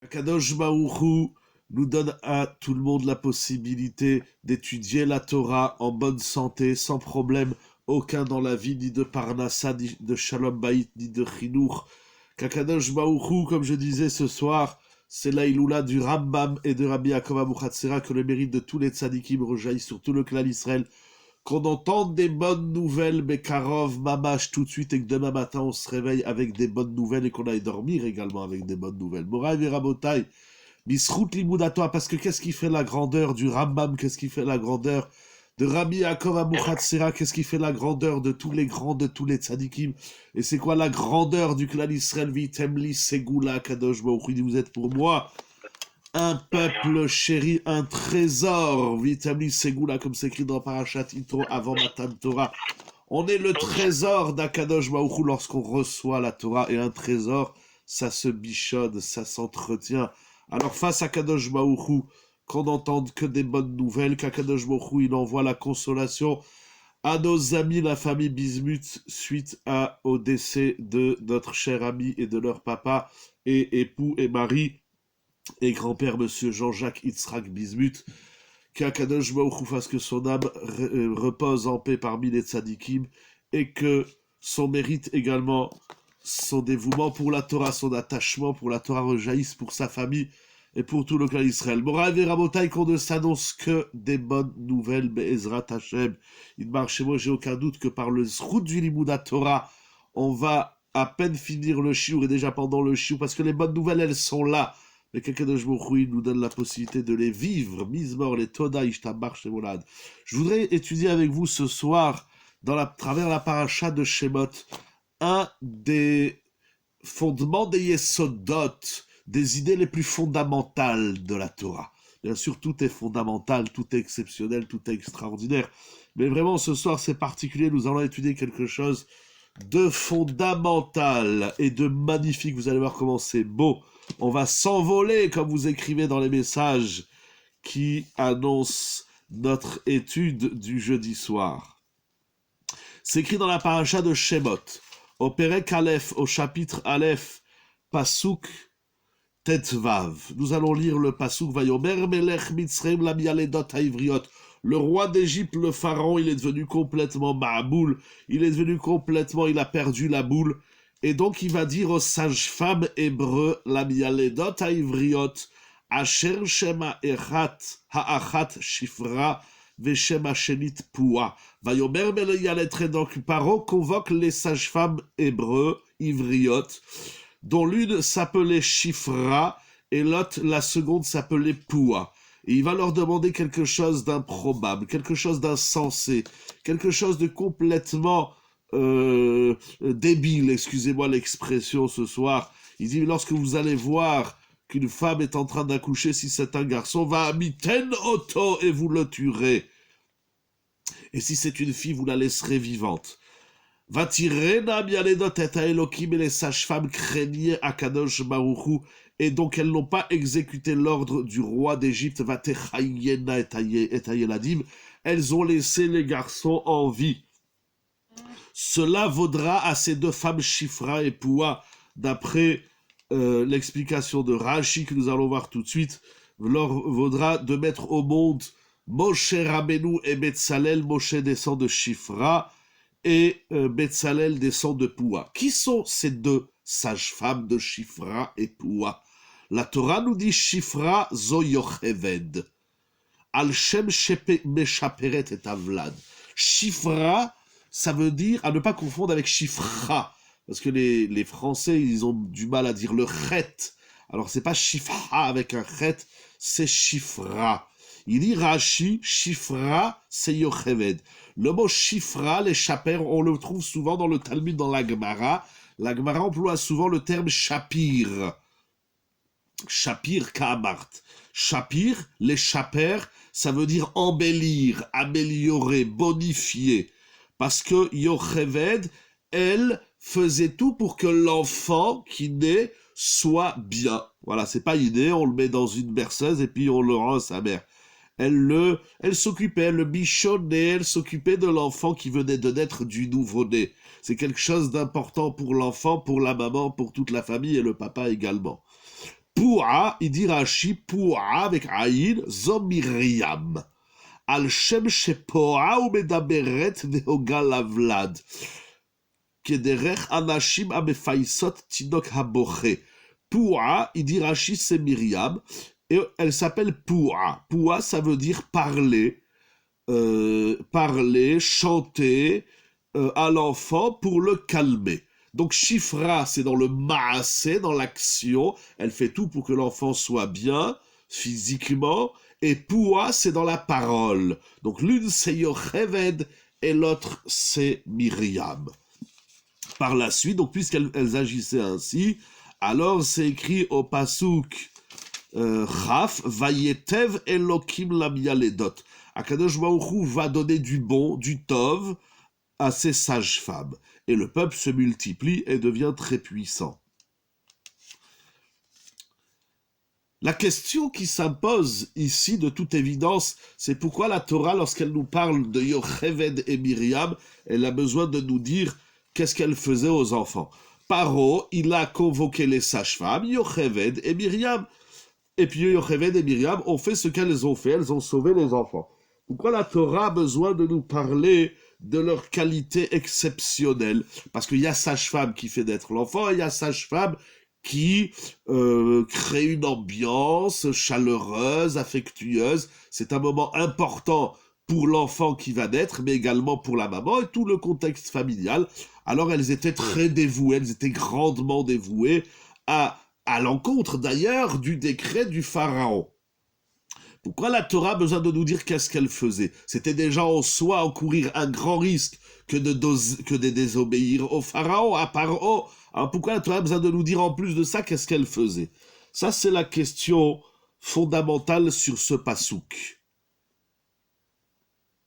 Kadosh Baruch Hu nous donne à tout le monde la possibilité d'étudier la Torah en bonne santé, sans problème aucun dans la vie, ni de Parnassa, ni de Shalom Bayit, ni de Chinour. Qu'Akadosh Baruch Hu, comme je disais ce soir, c'est l'Aïloula du Rambam et de Rabbi Yaakov Abuchatzera, que le mérite de tous les tzadikim rejaillit sur tout le clan Israël, qu'on entende des bonnes nouvelles, Bekarov, Mamash, tout de suite, et que demain matin on se réveille avec des bonnes nouvelles et qu'on aille dormir également avec des bonnes nouvelles. Moraï Verabotai, Misrout Limudatoa, parce que qu'est-ce qui fait la grandeur du Rambam, qu'est-ce qui fait la grandeur de Rabbi Yaakov Abuchatzera, qu'est-ce qui fait la grandeur de tous les grands, de tous les tzadikim, et c'est quoi la grandeur du clan Israël, Vitemli Segula Kadosh Baruch Hu, vous êtes pour moi un peuple chéri, un trésor, Vitamli Segula, comme c'est écrit dans Parashat Yitro avant Matan Torah. On est le trésor d'Akadosh Baruch Hu lorsqu'on reçoit la Torah, et un trésor, ça se bichonne, ça s'entretient. Alors face à Kadosh Baruch Hu, qu'on n'entende que des bonnes nouvelles, qu'Akadosh Baruch Hu, il envoie la consolation à nos amis, la famille Bismuth, suite au décès de notre cher ami et de leur papa, et époux et mari, et grand-père monsieur Jean-Jacques Yitzhak Bismuth, qu'Akadosh Baruch Hu fasse que son âme repose en paix parmi les tzadikim, et que son mérite également, son dévouement pour la Torah, son attachement pour la Torah rejaillisse pour sa famille et pour tout le clan Israël. Morav et Rabotai, qu'on ne s'annonce que des bonnes nouvelles, Be'ezrat Hashem. Il marche chez moi, j'ai aucun doute que par le zrout du Limouda Torah, on va à peine finir le shiur, et déjà pendant le shiur, parce que les bonnes nouvelles, elles sont là. Mais quelqu'un de Jmochoui nous donne la possibilité de les vivre, Mizmor, les Toda, Ishtamar, Shemolad. Je voudrais étudier avec vous ce soir, travers la paracha de Shemot, un des fondements des Yesodot, des idées les plus fondamentales de la Torah. Bien sûr, tout est fondamental, tout est exceptionnel, tout est extraordinaire. Mais vraiment, ce soir, c'est particulier, nous allons étudier quelque chose de fondamental et de magnifique. Vous allez voir comment c'est beau. On va s'envoler, comme vous écrivez dans les messages qui annoncent notre étude du jeudi soir. C'est écrit dans la paracha de Shemot, au Perek Aleph, au chapitre Aleph, Pasuk Tetvav. Nous allons lire le Pasuk Vayomer Melech Mitzrayim Lam Yaledot Haivriot. Le roi d'Égypte, le pharaon, il est devenu complètement ma'aboul, il a perdu la boule, et donc il va dire aux sages-femmes hébreux, la mialedot haivriot, asher shema echat ha'achat shifra, veshema shenit pua. Vayomer meleyalettre, donc Paro convoque les sages-femmes hébreux, ivriotes, dont l'une s'appelait Shifra, et l'autre, la seconde, s'appelait Pua. Et il va leur demander quelque chose d'improbable, quelque chose d'insensé, quelque chose de complètement débile, excusez-moi l'expression ce soir. Il dit, lorsque vous allez voir qu'une femme est en train d'accoucher, si c'est un garçon, va miten auto et vous le tuerez. Et si c'est une fille, vous la laisserez vivante. Va tirer Nabialedot et Elohim, et les sages-femmes craignaient Akadosh Baruch Hu, et donc elles n'ont pas exécuté l'ordre du roi d'Égypte, va techayena et Ayeladim, elles ont laissé les garçons en vie. Cela vaudra à ces deux femmes Shifra et Pua, d'après l'explication de Rashi que nous allons voir tout de suite, leur vaudra de mettre au monde Moshe Rabbeinu et Betzalel. Moshe descend de Shifra et Betzalel descend de Pua. Qui sont ces deux sages-femmes de Shifra et Pua? La Torah nous dit Shifra zo Yocheved, al shem meshaperet et avlad. Shifra, ça veut dire, à ne pas confondre avec Shifra, parce que les Français, ils ont du mal à dire le chet. Alors c'est pas Shifra avec un chet, c'est Shifra. Il dit Rashi, Shifra, c'est Yocheved. Le mot Shifra, les chapères, on le trouve souvent dans le Talmud, dans la Gemara. La Gemara emploie souvent le terme Shapir. Shapir Kamart. Shapir, les chapères, ça veut dire embellir, améliorer, bonifier. Parce que Yocheved, elle faisait tout pour que l'enfant qui naît soit bien. Voilà, c'est pas inné, on le met dans une berceuse et puis on le rend à sa mère. Elle s'occupait, elle le bichonnait, elle s'occupait de l'enfant qui venait de naître, du nouveau-né. C'est quelque chose d'important pour l'enfant, pour la maman, pour toute la famille et le papa également. Poua, il dit Rashi, Poua avec Aïn, zo Miriam. Al Shem Shepoa ou Medaberet Nehoga Lavlad. Kederech Anashim Amefaisot Tinok Haboche. Poua, il dit Rashi, c'est Myriam, et elle s'appelle Poua. Poua, ça veut dire parler, chanter à l'enfant pour le calmer. Donc Shifra, c'est dans le maasé, dans l'action, elle fait tout pour que l'enfant soit bien physiquement, et Poua, c'est dans la parole. Donc l'une c'est Yocheved et l'autre c'est Myriam. Par la suite, donc puisqu'elles agissaient ainsi, alors c'est écrit au Pasuk Chaf, Vayetev Elokim Lamialedot. Akadosh Baruch Hu va donner du bon, du tov, à ces sages-femmes. Et le peuple se multiplie et devient très puissant. La question qui s'impose ici, de toute évidence, c'est pourquoi la Torah, lorsqu'elle nous parle de Yocheved et Myriam, elle a besoin de nous dire qu'est-ce qu'elle faisait aux enfants. Paro, il a convoqué les sages-femmes, Yocheved et Myriam. Et puis Yocheved et Myriam ont fait ce qu'elles ont fait, elles ont sauvé les enfants. Pourquoi la Torah a besoin de nous parler de leur qualité exceptionnelle? Parce qu'il y a sage-femme qui fait naître l'enfant, et il y a sage-femme qui crée une ambiance chaleureuse, affectueuse. C'est un moment important pour l'enfant qui va naître, mais également pour la maman et tout le contexte familial. Alors elles étaient très dévouées, elles étaient grandement dévouées à l'encontre d'ailleurs du décret du pharaon. Pourquoi la Torah a besoin de nous dire qu'est-ce qu'elle faisait? C'était déjà en soi encourir un grand risque que de désobéir au pharaon, à Paro. Alors pourquoi la Torah a besoin de nous dire en plus de ça qu'est-ce qu'elle faisait? Ça, c'est la question fondamentale sur ce pasouk.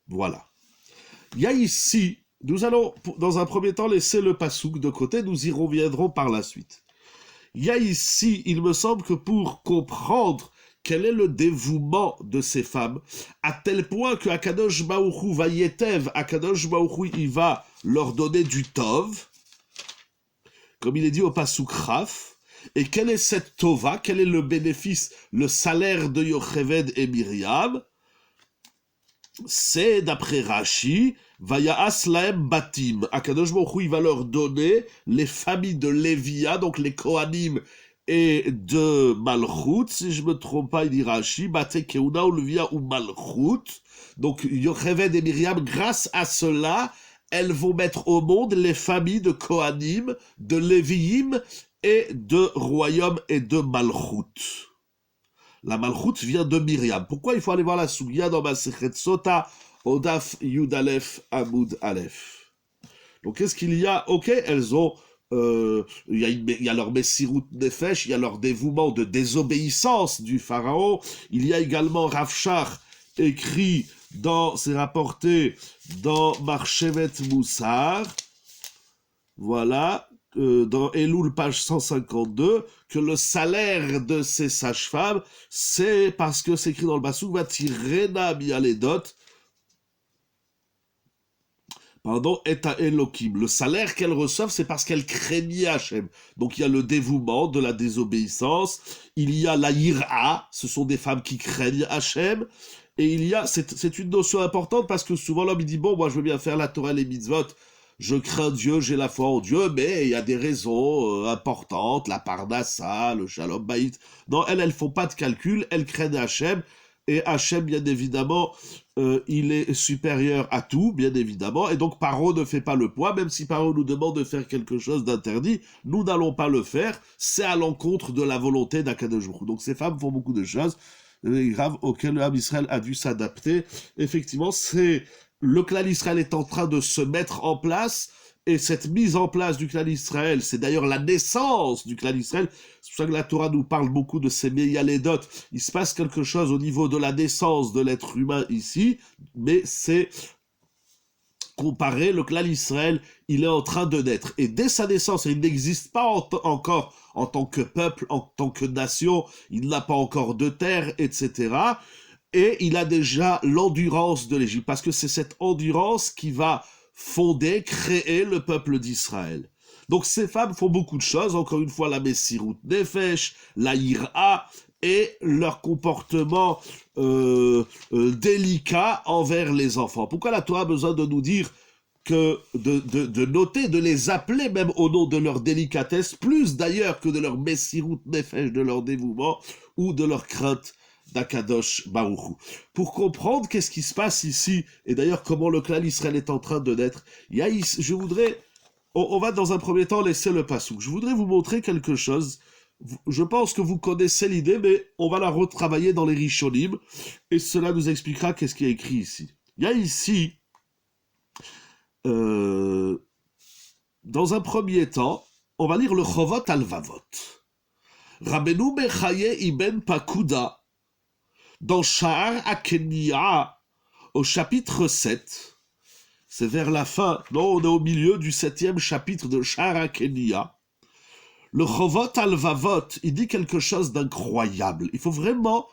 Voilà. Il y a ici, nous allons dans un premier temps laisser le pasouk de côté, nous y reviendrons par la suite. Il y a ici, il me semble que pour comprendre quel est le dévouement de ces femmes, à tel point que Akadosh Baruch Hu Vayetev, Akadosh Baruch Hu, il va leur donner du tov, comme il est dit au Pasuk Raf. Et quelle est cette tova? Quel est le bénéfice, le salaire de Yocheved et Myriam? C'est, d'après Rashi, Vaya'as laem batim. Akadosh Baruch Hu, il va leur donner les familles de Lévia, donc les Kohanim et de Malchut, si je me trompe pas, il dit Rashi, Bate Keuna ou Lévia ou Malchut. Donc Yocheved et Myriam, grâce à cela, elles vont mettre au monde les familles de Kohanim, de Léviim et de Royaume et de Malchut. La Malchut vient de Myriam. Pourquoi il faut aller voir la Sougia dans Masechet Sota, Odaf Yud Aleph Amoud Aleph? Donc qu'est-ce qu'il y a? Ok, elles ont... il y a leur Messirut Nefesh, il y a leur dévouement de désobéissance du pharaon. Il y a également Ravchar, écrit c'est rapporté dans Marchevet Moussar. Voilà. Dans Elul, page 152, que le salaire de ces sages-femmes, c'est parce que c'est écrit dans le Pasuk, Vatirena mialedot, et à Elohim. Le salaire qu'elles reçoivent, c'est parce qu'elles craignaient Hachem. Donc il y a le dévouement de la désobéissance, il y a la yira, ce sont des femmes qui craignent Hachem, et il y a, c'est une notion importante parce que souvent l'homme il dit, bon, moi je veux bien faire la Torah et les mitzvot, je crains Dieu, j'ai la foi en Dieu, mais il y a des raisons importantes, la parnassa, le shalom baït. Non, elles font pas de calcul, elles craignent Hachem, et Hachem, bien évidemment, il est supérieur à tout, bien évidemment, et donc Paro ne fait pas le poids, même si Paro nous demande de faire quelque chose d'interdit, nous n'allons pas le faire, c'est à l'encontre de la volonté d'Akadosh Baruch Hu. Donc ces femmes font beaucoup de choses graves auxquelles l'homme Israël a dû s'adapter. Effectivement, le clan Israël est en train de se mettre en place, et cette mise en place du clan Israël, c'est d'ailleurs la naissance du clan Israël. C'est pour ça que la Torah nous parle beaucoup de ces Meyaledot. Il se passe quelque chose au niveau de la naissance de l'être humain ici, mais c'est comparé, le clan Israël, il est en train de naître. Et dès sa naissance, il n'existe pas encore en tant que peuple, en tant que nation, il n'a pas encore de terre, etc., et il a déjà l'endurance de l'Égypte, parce que c'est cette endurance qui va fonder, créer le peuple d'Israël. Donc ces femmes font beaucoup de choses, encore une fois la Messirut Nefesh, la Ira, et leur comportement délicat envers les enfants. Pourquoi la Torah a besoin de nous dire de noter, de les appeler même au nom de leur délicatesse, plus d'ailleurs que de leur Messirut Nefesh, de leur dévouement, ou de leur crainte d'Akadosh Baruch Hu. Pour comprendre qu'est-ce qui se passe ici, et d'ailleurs comment le clan Israël est en train de naître, je voudrais, on va dans un premier temps laisser le passouk. Je voudrais vous montrer quelque chose. Je pense que vous connaissez l'idée, mais on va la retravailler dans les Rishonim, et cela nous expliquera qu'est-ce qui est écrit ici. Il y a ici, dans un premier temps, on va lire le Chovot Alvavot. Rabbeinu Bechaye Ibn Pakuda, dans Sha'ar Akenia, au chapitre 7, c'est vers la fin, non, on est au milieu du 7e chapitre de Sha'ar Akenia. Le Chovot Alvavot, il dit quelque chose d'incroyable. Il faut vraiment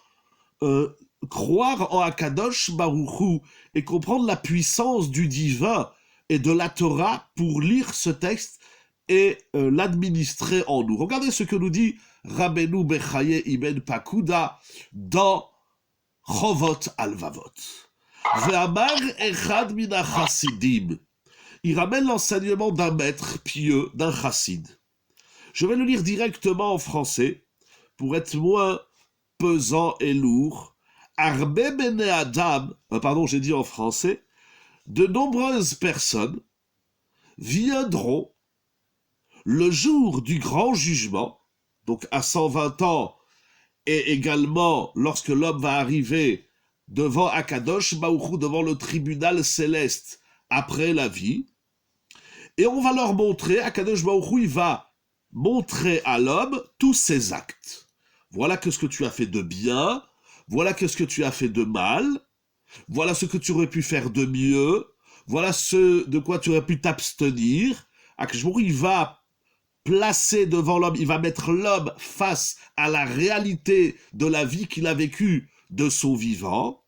croire en Akadosh Baruch Hu et comprendre la puissance du divin et de la Torah pour lire ce texte et l'administrer en nous. Regardez ce que nous dit Rabbeinu Bechaye Ibn Pakuda dans Chovot Alvavot. Ve'amar echad min hachasidim. Il ramène l'enseignement d'un maître pieux, d'un chassid. Je vais le lire directement en français pour être moins pesant et lourd. Arbe bene Adam, j'ai dit en français, de nombreuses personnes viendront le jour du grand jugement, donc à 120 ans, et également lorsque l'homme va arriver devant Akadosh Baruch Hu, devant le tribunal céleste après la vie, et on va leur montrer, Akadosh Baruch Hu, il va montrer à l'homme tous ses actes. Voilà ce que tu as fait de bien, voilà ce que tu as fait de mal, voilà ce que tu aurais pu faire de mieux, voilà ce de quoi tu aurais pu t'abstenir. Akadosh Baruch Hu, il va placer devant l'homme, il va mettre l'homme face à la réalité de la vie qu'il a vécue de son vivant,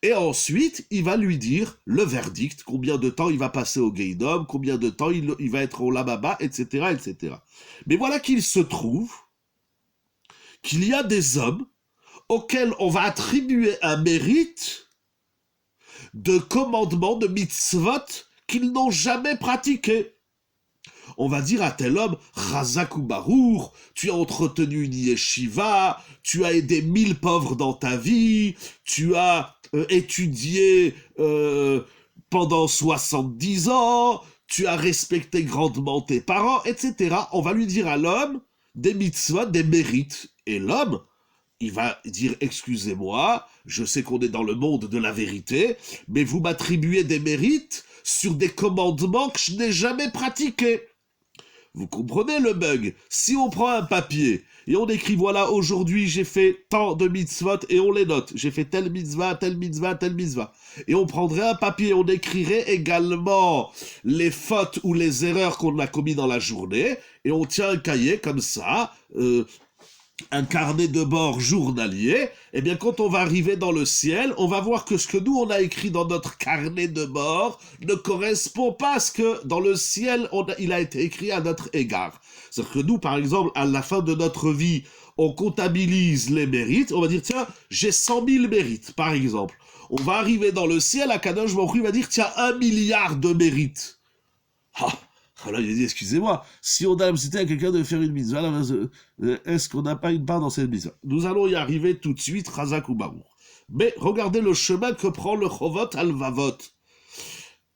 et ensuite il va lui dire le verdict, combien de temps il va passer au Gehinnom, combien de temps il va être au Lamaba, etc., etc. Mais voilà qu'il se trouve qu'il y a des hommes auxquels on va attribuer un mérite de commandement, de mitzvot qu'ils n'ont jamais pratiqué. On va dire à tel homme, Chazak ou Barour, tu as entretenu une yeshiva, tu as aidé 1000 pauvres dans ta vie, tu as étudié pendant 70 ans, tu as respecté grandement tes parents, etc. On va lui dire à l'homme des mitzvot, des mérites. Et l'homme, il va dire, excusez-moi, je sais qu'on est dans le monde de la vérité, mais vous m'attribuez des mérites sur des commandements que je n'ai jamais pratiqués. Vous comprenez le bug? Si on prend un papier et on écrit, voilà, aujourd'hui j'ai fait tant de mitzvot et on les note. J'ai fait telle mitzvah, telle mitzvah, telle mitzvah. Et on prendrait un papier et on écrirait également les fautes ou les erreurs qu'on a commis dans la journée. Et on tient un cahier comme ça, un carnet de bord journalier, eh bien quand on va arriver dans le ciel, on va voir que ce que nous on a écrit dans notre carnet de bord ne correspond pas à ce que dans le ciel il a été écrit à notre égard. C'est-à-dire que nous, par exemple, à la fin de notre vie, on comptabilise les mérites, on va dire tiens, j'ai 100 000 mérites, par exemple. On va arriver dans le ciel, Akadosh Baruch Hu va dire tiens, 1 milliard de mérites. Alors il a dit, excusez-moi, si on a la possibilité à quelqu'un de faire une mitzvah, est-ce qu'on n'a pas une part dans cette mitzvah? Nous allons y arriver tout de suite, Chazak ou Barour. Mais regardez le chemin que prend le Chovot Alvavot.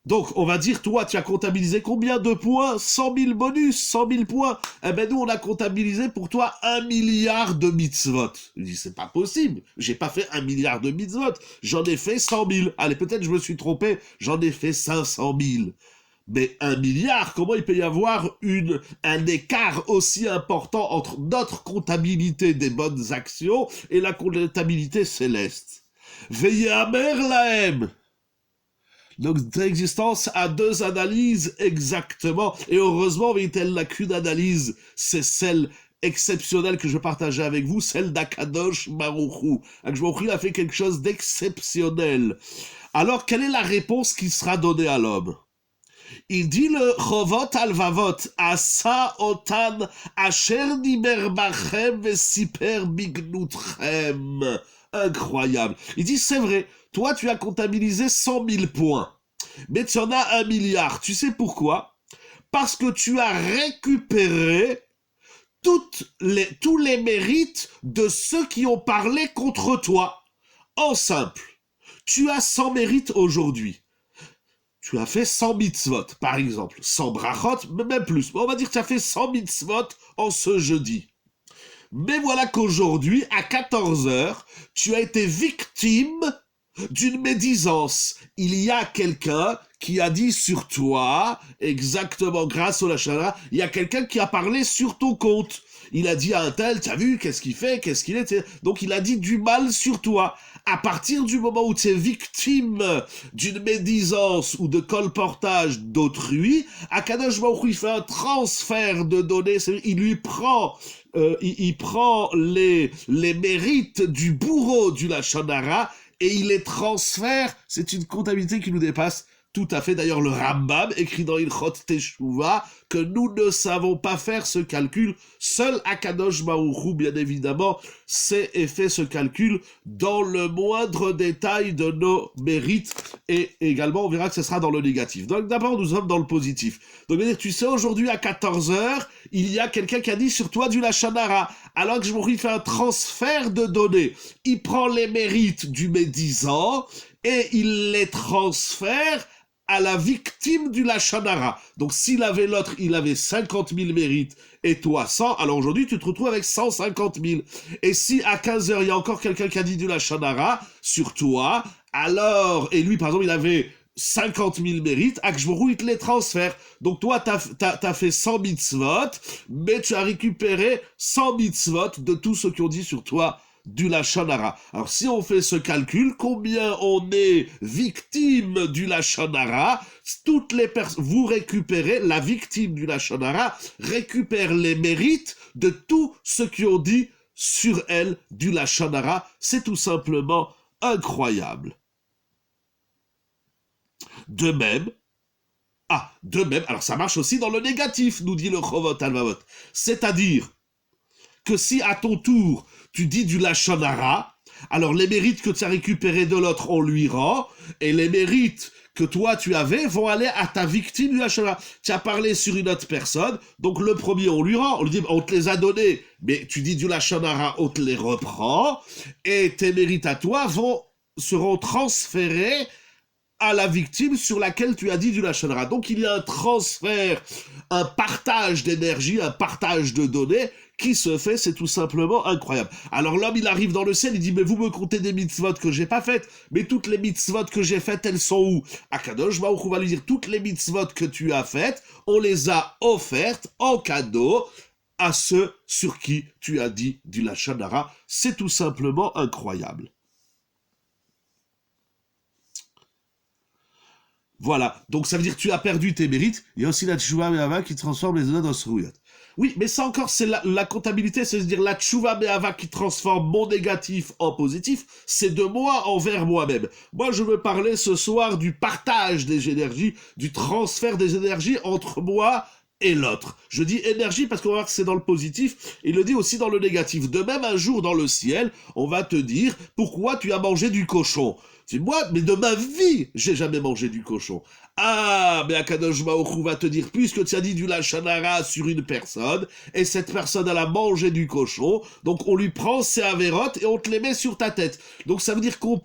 Donc on va dire, toi tu as comptabilisé combien de points? 100 000 bonus, 100 000 points. Eh ben nous on a comptabilisé pour toi 1 milliard de mitzvot. Il dit, c'est pas possible, j'ai pas fait 1 milliard de mitzvot, j'en ai fait 100 000. Allez, peut-être je me suis trompé, j'en ai fait 500 000. Mais 1 milliard, comment il peut y avoir un écart aussi important entre notre comptabilité des bonnes actions et la comptabilité céleste? Veillez à Merlaem. Donc, notre existence a deux analyses exactement. Et heureusement, il n'a qu'une analyse, c'est celle exceptionnelle que je partageais avec vous, celle d'Akadosh Baruch Hu. Akadosh Baruch Hu, il a fait quelque chose d'exceptionnel. Alors, quelle est la réponse qui sera donnée à l'homme? Il dit le Chovot Alvavot, Asa otan asher diber bachem vesiper bignutchem. Incroyable. Il dit, c'est vrai, toi tu as comptabilisé 100 000 points, mais tu en as 1 milliard. Tu sais pourquoi? Parce que tu as récupéré tous les mérites de ceux qui ont parlé contre toi. En simple, tu as 100 mérites aujourd'hui. Tu as fait 100 mitzvot, par exemple. 100 brachot, même plus. On va dire que tu as fait 100 mitzvot en ce jeudi. Mais voilà qu'aujourd'hui, à 14 heures, tu as été victime d'une médisance. Il y a quelqu'un qui a dit sur toi, exactement grâce au Lachana, il y a quelqu'un qui a parlé sur ton compte. Il a dit à un tel, t'as vu, qu'est-ce qu'il fait, qu'est-ce qu'il est. Donc il a dit du mal sur toi. À partir du moment où tu es victime d'une médisance ou de colportage d'autrui, Akadosh Baruch Hu, il fait un transfert de données, il lui prend il prend les mérites du bourreau du Lachon Hara et il les transfère. C'est une comptabilité qui nous dépasse tout à fait. D'ailleurs, le Rambam écrit dans Ilchot Teshuvah que nous ne savons pas faire ce calcul. Seul Akadosh Baruch Hu, bien évidemment, sait et fait ce calcul dans le moindre détail de nos mérites. Et également, on verra que ce sera dans le négatif. Donc d'abord, nous sommes dans le positif. Donc, tu sais, aujourd'hui, à 14 heures, il y a quelqu'un qui a dit sur toi du Lachon Hara. Alors que je m'aurais fait un transfert de données. Il prend les mérites du médisant et il les transfère à la victime du Lachon Hara. Donc s'il avait l'autre, il avait 50 000 mérites et toi 100, alors aujourd'hui tu te retrouves avec 150 000. Et si à 15 heures il y a encore quelqu'un qui a dit du Lachon Hara sur toi, alors, et lui par exemple il avait 50 000 mérites, Akshborou il te les transfère. Donc toi t'as fait 100 mitzvot, mais tu as récupéré 100 mitzvot de tous ceux qui ont dit sur toi du Lachon Hara. Alors si on fait ce calcul, combien on est victime du Lachon Hara, toutes les personnes, vous récupérez, la victime du Lachon Hara récupère les mérites de tous ceux qui ont dit sur elle du Lachon Hara. C'est tout simplement incroyable. De même, alors ça marche aussi dans le négatif, nous dit le Chovot Alvavot. C'est-à-dire que si à ton tour, tu dis du Lachon Hara, alors les mérites que tu as récupérés de l'autre, on lui rend, et les mérites que toi tu avais vont aller à ta victime du Lachon Hara. Tu as parlé sur une autre personne, donc le premier on lui rend, on lui dit on te les a donnés, mais tu dis du Lachon Hara, on te les reprend, et tes mérites à toi seront transférés à la victime sur laquelle tu as dit du Lachon Hara. Donc il y a un transfert, un partage d'énergie, un partage de données qui se fait, c'est tout simplement incroyable. Alors l'homme, il arrive dans le ciel, il dit, mais vous me comptez des mitzvot que j'ai pas faites, mais toutes les mitzvot que j'ai faites, elles sont où? Akadosh Baruch Hu va lui dire, toutes les mitzvot que tu as faites, on les a offertes en cadeau à ceux sur qui tu as dit du Lachon Hara. C'est tout simplement incroyable. Voilà, donc ça veut dire que tu as perdu tes mérites. Il y a aussi la Tchouva Me'ava qui transforme les honneurs en Srouyot. Oui, mais ça encore, c'est la comptabilité, c'est-à-dire la Tchouva Me'ava qui transforme mon négatif en positif, c'est de moi envers moi-même. Moi, je veux parler ce soir du partage des énergies, du transfert des énergies entre moi et l'autre. Je dis énergie parce qu'on va voir que c'est dans le positif, il le dit aussi dans le négatif. De même, un jour dans le ciel, on va te dire, pourquoi tu as mangé du cochon? C'est moi, mais de ma vie, j'ai jamais mangé du cochon. Ah, mais Akadosh Baruch Hu va te dire, puisque tu as dit du Lachon Hara sur une personne, et cette personne, elle a mangé du cochon, donc on lui prend ses avérotes et on te les met sur ta tête. Donc ça veut dire qu'on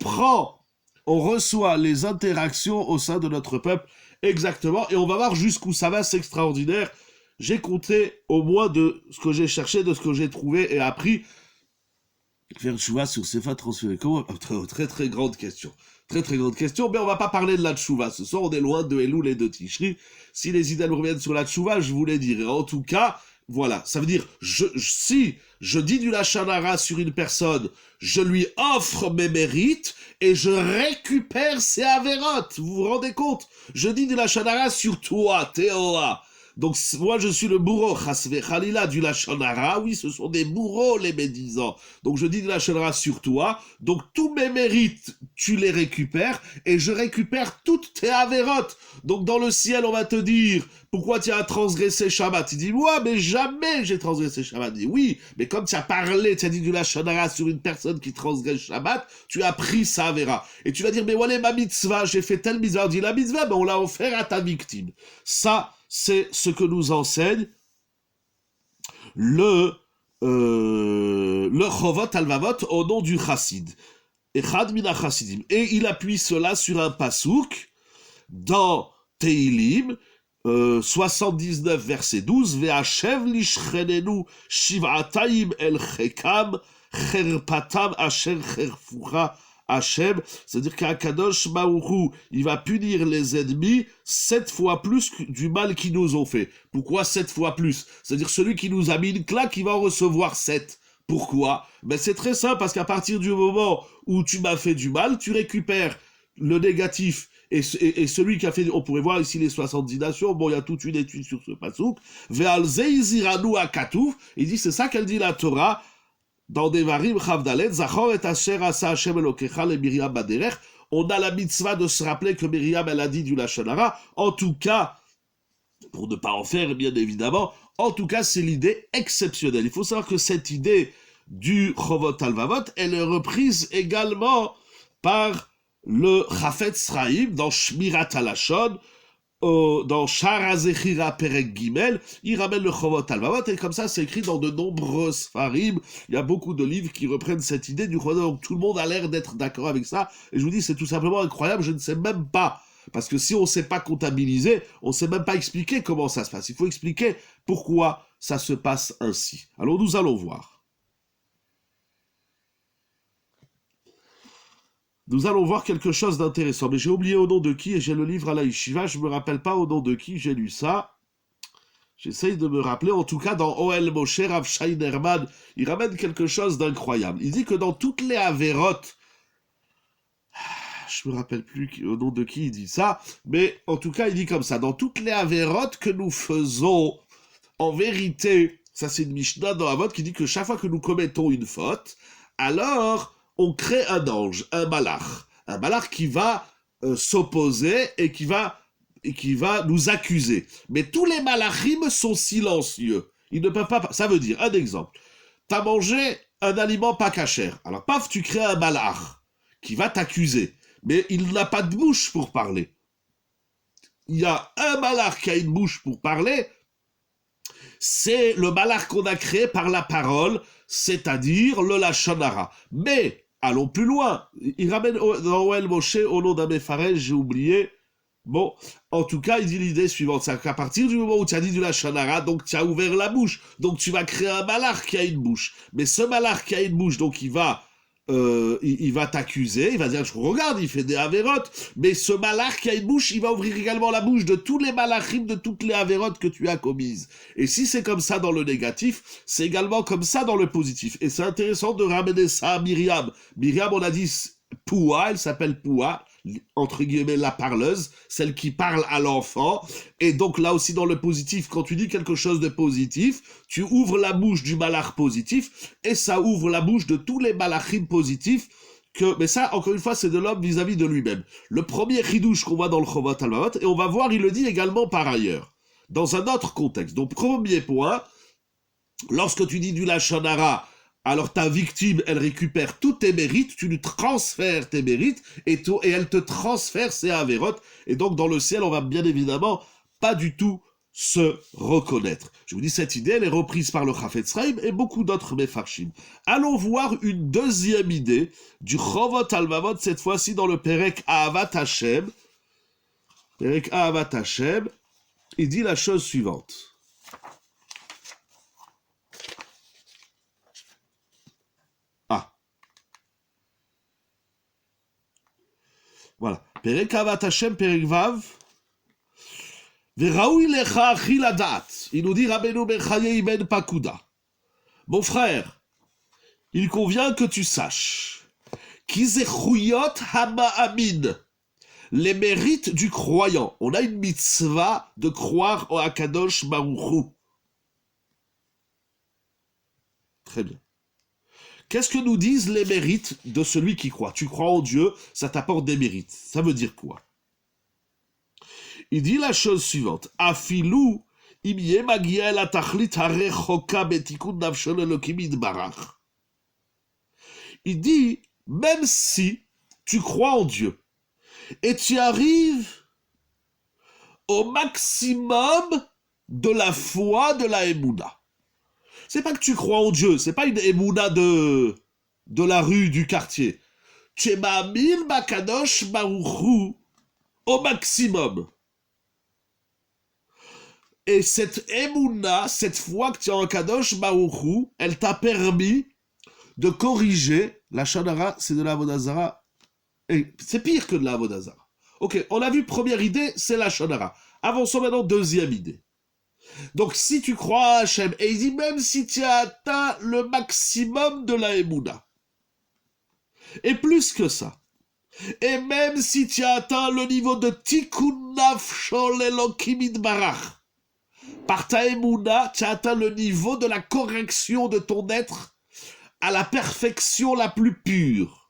reçoit les interactions au sein de notre peuple, exactement, et on va voir jusqu'où ça va, c'est extraordinaire. J'ai compté au moins de ce que j'ai cherché, de ce que j'ai trouvé et appris. Faire tchouva sur Sefa transféré. Comment? Très très grande question. Très très grande question, mais on va pas parler de la tchouva. Ce soir, on est loin de Elul et de Tishri. Si les idées reviennent sur la tchouva, je vous les dirai. En tout cas, voilà. Ça veut dire, si je dis du Lachon Hara sur une personne, je lui offre mes mérites et je récupère ses avérotes. Vous vous rendez compte? Je dis du Lachon Hara sur toi, Théoa. Donc moi je suis le bourreau, chasve khalila, du lachon hara, oui ce sont des bourreaux les médisants. Donc je dis du lachon hara sur toi, donc tous mes mérites tu les récupères et je récupère toutes tes avérotes. Donc dans le ciel on va te dire, pourquoi tu as transgressé Shabbat? Tu dis, moi mais jamais j'ai transgressé Shabbat. Tu dis, oui, mais comme tu as parlé, tu as dit du lachon hara sur une personne qui transgresse Shabbat, tu as pris sa avéra. Et tu vas dire, mais voilà ma mitzvah, j'ai fait telle mitzvah. On dit, la mitzvah, ben on l'a offert à ta victime. Ça, c'est ce que nous enseigne le Chovot Halvavot au nom du Chassid. Echad mina Chassidim. Et il appuie cela sur un pasouk dans Teilim, 79 verset 12, Ve'ashev lishchenenu shiv'atayim el chekam cherpatam asher cherfucha Hachem, c'est-à-dire qu'Akadosh Baruch il va punir les ennemis 7 fois plus du mal qu'ils nous ont fait. Pourquoi 7 fois plus? C'est-à-dire celui qui nous a mis une claque, il va en recevoir 7. Pourquoi? Ben c'est très simple, parce qu'à partir du moment où tu m'as fait du mal, tu récupères le négatif et celui qui a fait, on pourrait voir ici les 70 nations, bon il y a toute une étude sur ce pasouk, Ve'al zeiziranu akatouf, il dit c'est ça qu'elle dit la Torah, dans Devarim Chavdalet, Zachor et Asher Asa Hashem Elokecha le Miriam Baderech, on a la mitzvah de se rappeler que Myriam elle a dit du Lachon Hara, en tout cas, pour ne pas en faire bien évidemment, en tout cas c'est l'idée exceptionnelle. Il faut savoir que cette idée du Chovot Halvavot, elle est reprise également par le Chafetz Chaim dans Shmirat HaLashon, dans Shara Zechira Perek Gimel, il ramène le Chovot Halvavot, et comme ça c'est écrit dans de nombreux Sfarim. Il y a beaucoup de livres qui reprennent cette idée du Chovot, donc tout le monde a l'air d'être d'accord avec ça, et je vous dis c'est tout simplement incroyable, je ne sais même pas, parce que si on ne sait pas comptabiliser, on ne sait même pas expliquer comment ça se passe, il faut expliquer pourquoi ça se passe ainsi. Alors nous allons voir. Nous allons voir quelque chose d'intéressant, mais j'ai oublié au nom de qui, et j'ai le livre à la Yeshiva, je me rappelle pas au nom de qui j'ai lu ça. J'essaye de me rappeler, en tout cas dans Ohel Moshe, Rav Scheinerman, il ramène quelque chose d'incroyable. Il dit que dans toutes les avérotes, je me rappelle plus au nom de qui il dit ça, mais en tout cas il dit comme ça, dans toutes les avérotes que nous faisons, en vérité, ça c'est une Mishnah dans Avot qui dit que chaque fois que nous commettons une faute, alors on crée un ange, un malach qui va s'opposer et qui va nous accuser. Mais tous les malachim sont silencieux. Ils ne peuvent pas. Ça veut dire, un exemple. T'as mangé un aliment pas cachère. Alors, paf, tu crées un malach qui va t'accuser. Mais il n'a pas de bouche pour parler. Il y a un malach qui a une bouche pour parler. C'est le malach qu'on a créé par la parole, c'est-à-dire le lachon hara. Mais allons plus loin. Il ramène dans Ohel Moshe au nom d'un Mefarech, j'ai oublié. Bon, en tout cas, il dit l'idée suivante, c'est qu'à partir du moment où tu as dit du lachon hara, donc tu as ouvert la bouche, donc tu vas créer un malach qui a une bouche. Mais ce malach qui a une bouche, donc il va t'accuser, il va dire, je regarde, il fait des avérotes, mais ce malach qui a une bouche, il va ouvrir également la bouche de tous les malachim, de toutes les avérotes que tu as commises. Et si c'est comme ça dans le négatif, c'est également comme ça dans le positif. Et c'est intéressant de ramener ça à Myriam. Myriam, on a dit Poua, elle s'appelle Poua, entre guillemets la parleuse, celle qui parle à l'enfant, et donc là aussi dans le positif, quand tu dis quelque chose de positif, tu ouvres la bouche du malach positif, et ça ouvre la bouche de tous les malachim positifs, mais ça, encore une fois, c'est de l'homme vis-à-vis de lui-même. Le premier chidouche qu'on voit dans le Chovot Halvavot, et on va voir, il le dit également par ailleurs, dans un autre contexte. Donc premier point, lorsque tu dis du lachon hara, alors ta victime, elle récupère tous tes mérites, tu lui transfères tes mérites, et elle te transfère ses avérotes, et donc dans le ciel, on va bien évidemment pas du tout se reconnaître. Je vous dis, cette idée, elle est reprise par le Chafetz Chaim et beaucoup d'autres Mefarshim. Allons voir une deuxième idée du Chovot Halvavot, cette fois-ci dans le Perek Ahavat Hashem. Perek Ahavat Hashem, il dit la chose suivante. Voilà. Perek Ahavat Hashem, Perek Vav. Veraoui lecha achil adat. Il nous dit Rabbeinu ben Chaye ben Pakuda. Mon frère, il convient que tu saches. Ki zechuyot hama'amin. les mérites du croyant. On a une mitzvah de croire au Akadosh Baruch Hu. Très bien. Qu'est-ce que nous disent les mérites de celui qui croit? Tu crois en Dieu, ça t'apporte des mérites. Ça veut dire quoi? Il dit la chose suivante. Afilou im yemagia el atachlit harechoka betikun nafshel elokim yitbarach. Il dit, même si tu crois en Dieu, et tu arrives au maximum de la foi de la Emouna. C'est pas que tu crois en Dieu, c'est pas une Emouna de la rue, du quartier. Tu es Ma'amil Bakadosh Baruch Hu au maximum. Et cette Emouna, cette foi que tu as en Kadosh Baruch Hu, elle t'a permis de corriger. La Shonara, c'est de la Avodazara. Et c'est pire que de la Avodazara. Ok, on a vu première idée, c'est la Shonara. Avançons maintenant, deuxième idée. Donc si tu crois à Hachem, et il dit même si tu as atteint le maximum de la Emouna, et plus que ça, et même si tu as atteint le niveau de Tikkun Nafshol Elokim Yitbarach, par ta Emouna, tu as atteint le niveau de la correction de ton être à la perfection la plus pure.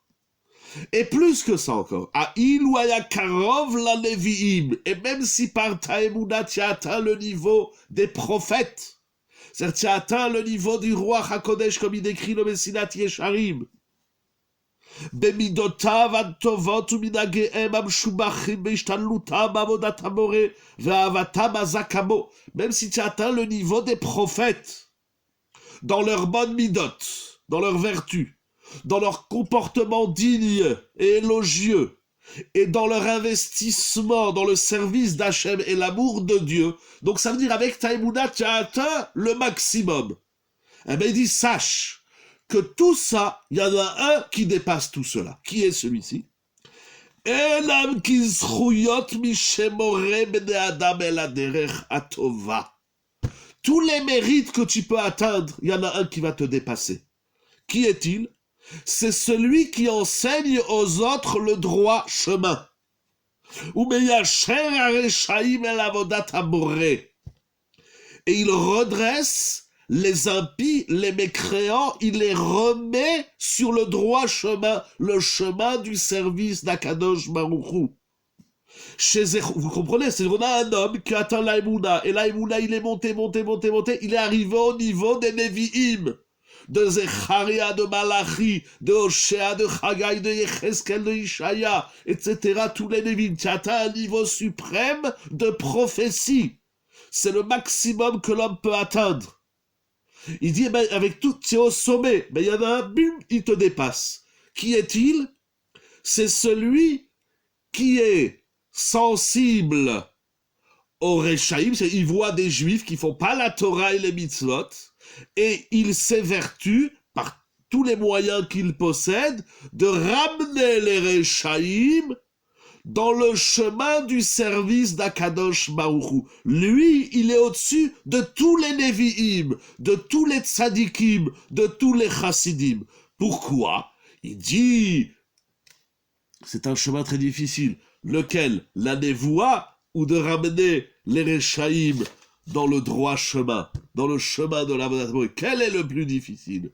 Et plus que ça encore, à Ilouaya Karov la Leviim, et même si par ta Emouna tu as atteint le niveau des prophètes, c'est-à-dire tu as atteint le niveau du roi HaKodesh comme il décrit le Messinat Yesharim, במידותיו הטובות ומנהגיהם המשובחים בהשתדלותם בעבודת המורה ואהבתם עזה כמו, même si tu atteins le niveau des prophètes, dans leur bonne midot, dans leur vertu, dans leur comportement digne et élogieux, et dans leur investissement dans le service d'Hachem et l'amour de Dieu, donc ça veut dire avec ta Emouna, tu as atteint le maximum. Eh bien il dit, sache que tout ça, il y en a un qui dépasse tout cela. Qui est celui-ci? Tous les mérites que tu peux atteindre, il y en a un qui va te dépasser. Qui est-il? C'est celui qui enseigne aux autres le droit chemin. Et il redresse les impies, les mécréants, il les remet sur le droit chemin, le chemin du service d'Akadosh Baruch Hu. Vous comprenez, c'est qu'on a un homme qui atteint la Emouna, et la Emouna, il est monté, il est arrivé au niveau des Nevi'im, de Zecharia, de Malachi, de Hoshea, de Chagai, de Yecheskel, de Ishaya, etc., tous les Nevi'im, qui atteint un niveau suprême de prophétie. C'est le maximum que l'homme peut atteindre. Il dit, ben, avec tout, tu es au sommet, mais il y en a un, bim, il te dépasse. Qui est-il? C'est celui qui est sensible au Rechaïm, il voit des Juifs qui font pas la Torah et les mitzvot, et il s'évertue, par tous les moyens qu'il possède, de ramener les Rechaïm dans le chemin du service d'Akadosh Baruch Hu. Lui, il est au-dessus de tous les Nevi'im, de tous les Tzadikim, de tous les Chassidim. Pourquoi? Il dit, c'est un chemin très difficile. Lequel? La Nevoua ou de ramener les Rechaïm dans le droit chemin, dans le chemin de l'Avodat Hashem? Quel est le plus difficile?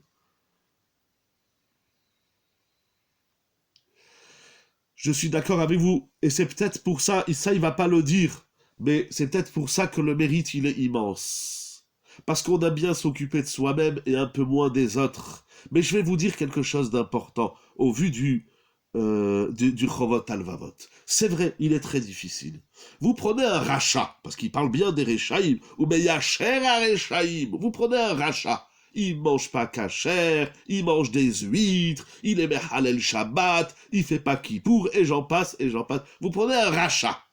Je suis d'accord avec vous, et c'est peut-être pour ça, et ça il va pas le dire, mais c'est peut-être pour ça que le mérite il est immense. Parce qu'on a bien s'occuper de soi-même et un peu moins des autres. Mais je vais vous dire quelque chose d'important, au vu du Chovot Halvavot. C'est vrai, il est très difficile. Vous prenez un rachat, parce qu'il parle bien des Rechaïm, ou bien Yacher à Rechaïm, vous prenez un rachat. Il mange pas kasher, il mange des huîtres, il est Mehalel Shabbat, il fait pas Kippour, et j'en passe, et j'en passe. Vous prenez un rachat,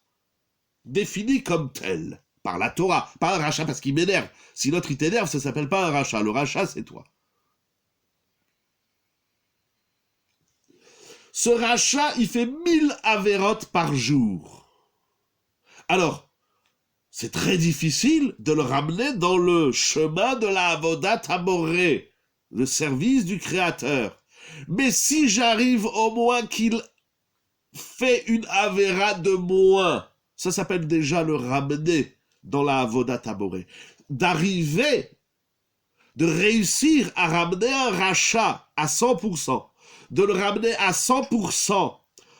défini comme tel, par la Torah, pas un rachat parce qu'il m'énerve. Si l'autre il t'énerve, ça s'appelle pas un rachat, le rachat c'est toi. Ce rachat, il fait 1000 avérotes par jour. Alors, c'est très difficile de le ramener dans le chemin de la Avodat Hamoré, le service du Créateur. Mais si j'arrive au moins qu'il fait une avéra de moins. Ça s'appelle déjà le ramener dans la avodat taboré. D'arriver, de réussir à ramener un rachat à 100%, de le ramener à 100%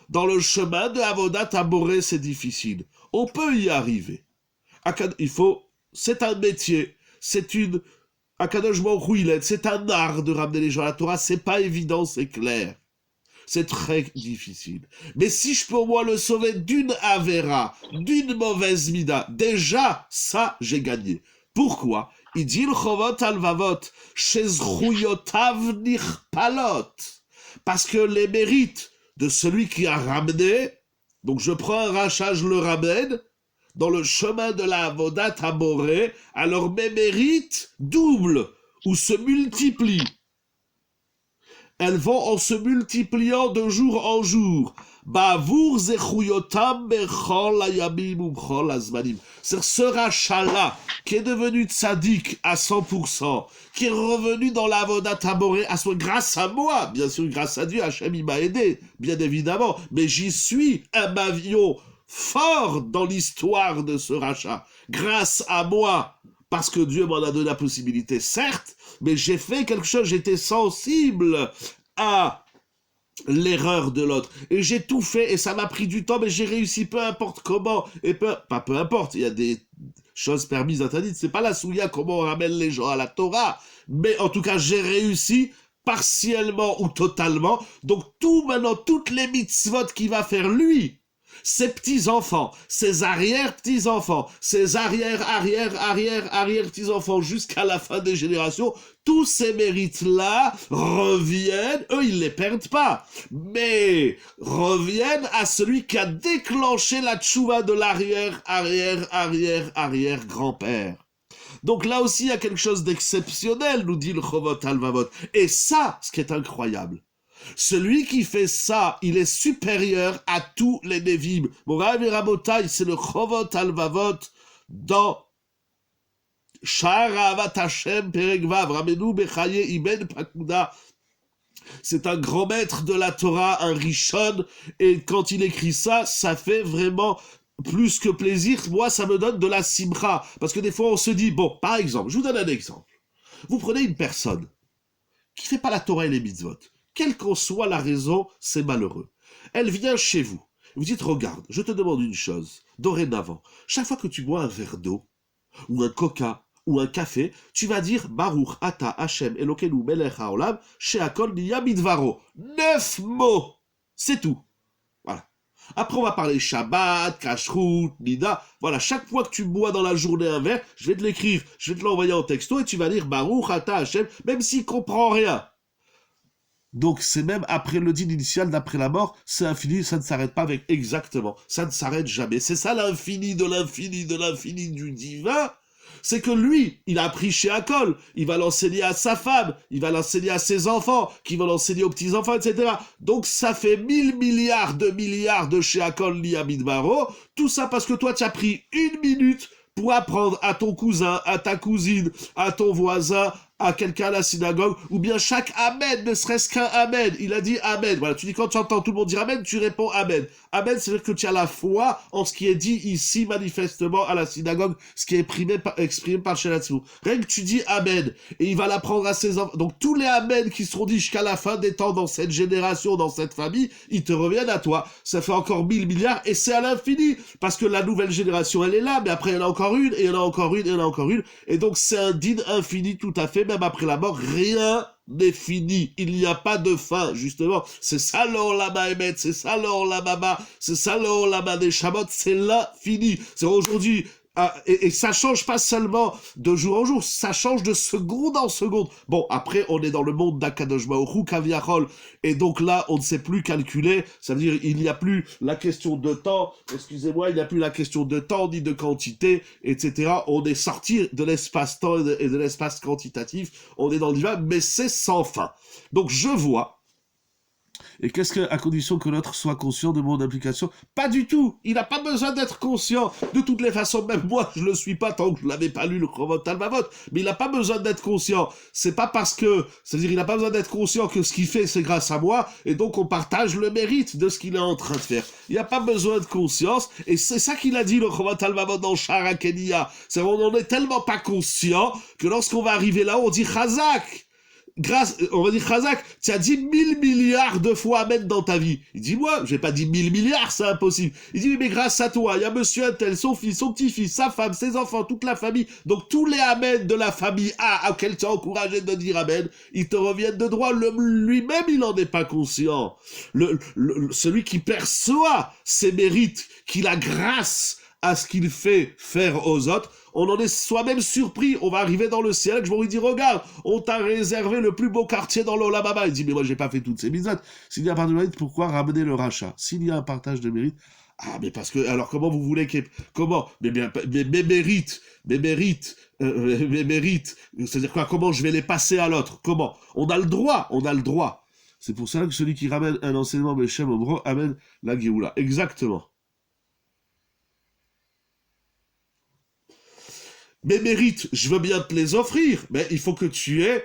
dans le chemin de avodat taboré, c'est difficile. On peut y arriver. C'est un métier, c'est une Akadosh Baruch Hu, c'est un art de ramener les gens à la Torah, c'est pas évident, c'est clair. C'est très difficile. Mais si je peux au moins le sauver d'une avéra, d'une mauvaise mida, déjà, ça, j'ai gagné. Pourquoi? Il dit le chovot alvavot, shezruyotav nirpalot. Parce que les mérites de celui qui a ramené, donc je prends un rachat, je le ramène, dans le chemin de la avodat taboré, alors mes mérites doublent ou se multiplient. Elles vont en se multipliant de jour en jour. Bavour zechuyotam bechol hayamim ubchol hazmanim. C'est ce rachat-là qui est devenu tzaddik à 100%, qui est revenu dans la avodat taboré grâce à moi, bien sûr, grâce à Dieu, Hachem il m'a aidé, bien évidemment, mais j'y suis un maillon fort dans l'histoire de ce rachat, grâce à moi, parce que Dieu m'en a donné la possibilité, certes, mais j'ai fait quelque chose, j'étais sensible à l'erreur de l'autre, et j'ai tout fait, et ça m'a pris du temps, mais j'ai réussi peu importe comment, et peu importe, il y a des choses permises, interdites, c'est pas la souilla comment on ramène les gens à la Torah, mais en tout cas j'ai réussi, partiellement ou totalement, donc toutes les mitzvot qu'il va faire lui, ses petits-enfants, ses arrière-petits-enfants, ses arrière-petits-enfants jusqu'à la fin des générations, tous ces mérites-là reviennent, eux ils les perdent pas, mais reviennent à celui qui a déclenché la tchouva de l'arrière-grand-père. Donc là aussi il y a quelque chose d'exceptionnel, nous dit le Chovot Alvavot. Et ça, ce qui est incroyable, celui qui fait ça, il est supérieur à tous les Nevim. Morav et Rabotai, c'est le Chovot Alvavot dans Sha'ar Ahavat Hashem Perek Vav, Ramenu Bechaye Iben Pakuda. C'est un grand maître de la Torah, un Rishon, et quand il écrit ça, ça fait vraiment plus que plaisir. Moi, ça me donne de la simcha, parce que des fois, on se dit, bon, par exemple, je vous donne un exemple. Vous prenez une personne qui fait pas la Torah et les mitzvot. Quelle qu'en soit la raison, c'est malheureux. Elle vient chez vous. Vous dites, regarde, je te demande une chose. Dorénavant, chaque fois que tu bois un verre d'eau, ou un coca, ou un café, tu vas dire, Baruch ata Hashem Elokeinu melech haolam, she'akol niya midvaro. 9 mots. C'est tout. Voilà. Après, on va parler Shabbat, Kashrut, Nida. Voilà, chaque fois que tu bois dans la journée un verre, je vais te l'écrire, je vais te l'envoyer en texto, et tu vas dire, Baruch ata Hashem, même s'il comprend rien. Donc c'est même après le din initial, d'après la mort, c'est infini, ça ne s'arrête pas avec exactement, ça ne s'arrête jamais. C'est ça l'infini de l'infini de l'infini du divin, c'est que lui, il a appris chez Akol, il va l'enseigner à sa femme, il va l'enseigner à ses enfants, qui vont l'enseigner aux petits-enfants, etc. Donc ça fait 1000 milliards de chez Akol li Amidbaro, tout ça parce que toi tu as pris 1 minute pour apprendre à ton cousin, à ta cousine, à ton voisin, à quelqu'un à la synagogue, ou bien chaque Amen, ne serait-ce qu'un Amen. Il a dit Amen. Voilà, tu dis quand tu entends tout le monde dire Amen, tu réponds Amen. Amen, c'est-à-dire que tu as la foi en ce qui est dit ici, manifestement, à la synagogue, ce qui est exprimé par Shelatzvou. Rien que tu dis Amen, et il va l'apprendre à ses enfants. Donc tous les Amen qui seront dits jusqu'à la fin des temps dans cette génération, dans cette famille, ils te reviennent à toi. Ça fait encore 1000 milliards, et c'est à l'infini. Parce que la nouvelle génération, elle est là, mais après, il y en a encore une, et il y en a encore une, et il y en a encore une. Et donc c'est un din infini tout à fait. Même après la mort, rien n'est fini. Il n'y a pas de fin, justement. C'est ça l'Olama Emet, c'est ça l'Olama Ba, c'est ça l'Olama des Shabbat, c'est l'infini. C'est aujourd'hui. Et ça change pas seulement de jour en jour, ça change de seconde en seconde. Bon, après, on est dans le monde d'Akadosh Baruch Hu, Kaviachol, et donc là, on ne sait plus calculer, ça veut dire il n'y a plus la question de temps, excusez-moi, il n'y a plus la question de temps, ni de quantité, etc. On est sorti de l'espace-temps et de l'espace quantitatif, on est dans le divin, mais c'est sans fin. Donc je vois Et qu'est-ce que, à condition que l'autre soit conscient de mon implication? Pas du tout. Il n'a pas besoin d'être conscient. De toutes les façons, même moi, je le suis pas tant que je l'avais pas lu le Chovot Halvavot. Mais il n'a pas besoin d'être conscient. C'est pas parce que, c'est-à-dire, il n'a pas besoin d'être conscient que ce qu'il fait, c'est grâce à moi, et donc on partage le mérite de ce qu'il est en train de faire. Il n'y a pas besoin de conscience, et c'est ça qu'il a dit le Chovot Halvavot dans Shara Kenia. C'est on en est tellement pas conscient que lorsqu'on va arriver là, on dit Chazak. On va dire Chazak, tu as dit 1000 milliards de fois Amen dans ta vie. Il dit, moi, j'ai pas dit 1000 milliards, c'est impossible. Il dit, mais grâce à toi, il y a monsieur un tel, son fils, son petit-fils, sa femme, ses enfants, toute la famille. Donc tous les Amen de la famille A, auxquels tu as encouragé de dire Amen, ils te reviennent de droit. Lui-même, il n'en est pas conscient. Celui qui perçoit ses mérites, qui la grâce à ce qu'il fait faire aux autres, on en est soi-même surpris. On va arriver dans le ciel, je vais lui dire, regarde, on t'a réservé le plus beau quartier dans l'Olamaba. Il dit, mais moi j'ai pas fait toutes ces mitzvot. S'il y a un partage de mérite, pourquoi ramener le rachat? S'il y a un partage de mérite, ah, mais parce que, alors comment vous voulez comment? Mais mes mérites, c'est-à-dire quoi? Comment je vais les passer à l'autre? Comment? On a le droit. C'est pour ça que celui qui ramène un enseignement Beshem Omro amène la Géoula. Exactement. Mes mérites, je veux bien te les offrir, mais il faut que tu aies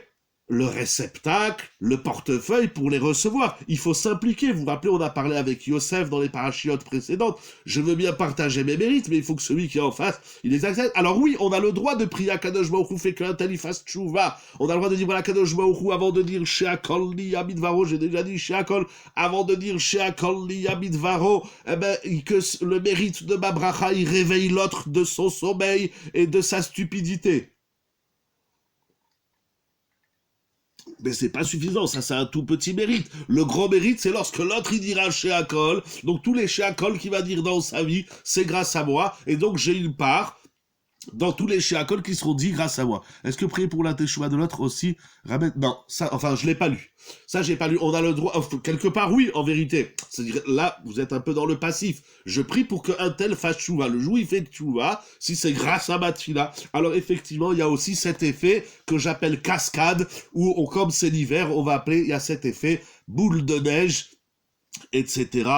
le réceptacle, le portefeuille pour les recevoir. Il faut s'impliquer. Vous vous rappelez, on a parlé avec Yosef dans les parachiotes précédentes. Je veux bien partager mes mérites, mais il faut que celui qui est en face, il les accepte. Alors oui, on a le droit de prier à Kadosh Baruch Hu, fait qu'un tel il fasse tchouva. On a le droit de dire, voilà, Kadosh Baruch Hu, avant de dire Sheakol li Yamidvaro, j'ai déjà dit Sheakol, avant de dire Sheakol li Yamidvaro, eh ben, que le mérite de ma bracha, il réveille l'autre de son sommeil et de sa stupidité. Mais c'est pas suffisant, ça c'est un tout petit mérite. Le gros mérite, c'est lorsque l'autre il dira Sheakol, donc tous les Sheakol qu'il va dire dans sa vie, c'est grâce à moi, et donc j'ai une part dans tous les Sheakol qui seront dits grâce à moi. Est-ce que prier pour la Teshuvah de l'autre aussi ramène... Non, ça, enfin, je l'ai pas lu. Ça, j'ai pas lu. On a le droit... quelque part, oui, en vérité. C'est-à-dire, là, vous êtes un peu dans le passif. Je prie pour qu'un tel fasse Teshuvah. Le jour où il fait Teshuvah, si c'est grâce à ma tefila, alors effectivement, il y a aussi cet effet que j'appelle cascade, où, comme c'est l'hiver, on va appeler, il y a cet effet boule de neige, etc.,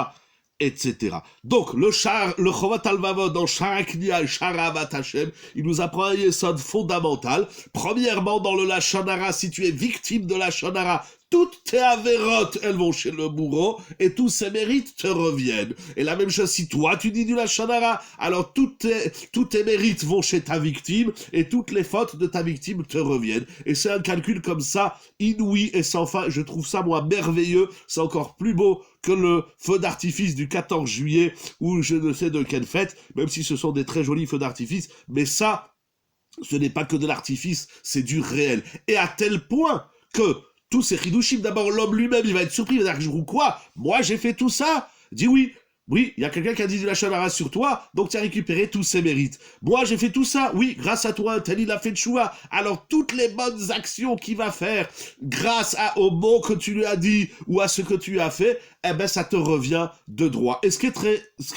etc. Donc, le Chovot Halvavot dans Sharaknia et Sharavat Hashem, il nous apprend un yesod fondamental. Premièrement, dans le Lashon Hara, si tu es victime de Lashon Hara, toutes tes avérotes, elles vont chez le bourreau, et tous ses mérites te reviennent. Et la même chose, si toi tu dis du Lashon Hara, alors tous tes mérites vont chez ta victime, et toutes les fautes de ta victime te reviennent. Et c'est un calcul comme ça, inouï et sans fin. Je trouve ça, moi, merveilleux. C'est encore plus beau que le feu d'artifice du 14 juillet, ou je ne sais de quelle fête, même si ce sont des très jolis feux d'artifice, mais ça, ce n'est pas que de l'artifice, c'est du réel. Et à tel point que tous ces chidushim, d'abord l'homme lui-même, il va être surpris, il va dire, quoi? Moi j'ai fait tout ça? Dis oui. Oui, il y a quelqu'un qui a dit du Lashon Hara sur toi, donc tu as récupéré tous ses mérites. Moi, j'ai fait tout ça, oui, grâce à toi, tel il a fait Teshuvah. Alors, toutes les bonnes actions qu'il va faire, grâce aux mots que tu lui as dit, ou à ce que tu as fait, eh ben, ça te revient de droit. Et ce qui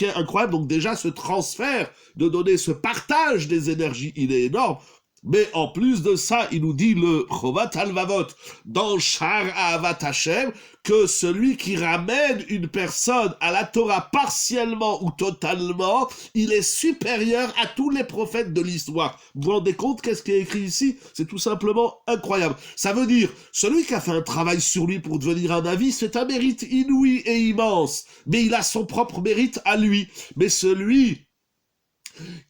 est incroyable, donc déjà, ce transfert, de donner ce partage des énergies, il est énorme. Mais en plus de ça, il nous dit le Chovot Halvavot dans Sharavat Hashem que celui qui ramène une personne à la Torah partiellement ou totalement, il est supérieur à tous les prophètes de l'histoire. Vous vous rendez compte qu'est-ce qui est écrit ici? C'est tout simplement incroyable. Ça veut dire, celui qui a fait un travail sur lui pour devenir un avis, c'est un mérite inouï et immense. Mais il a son propre mérite à lui. Mais celui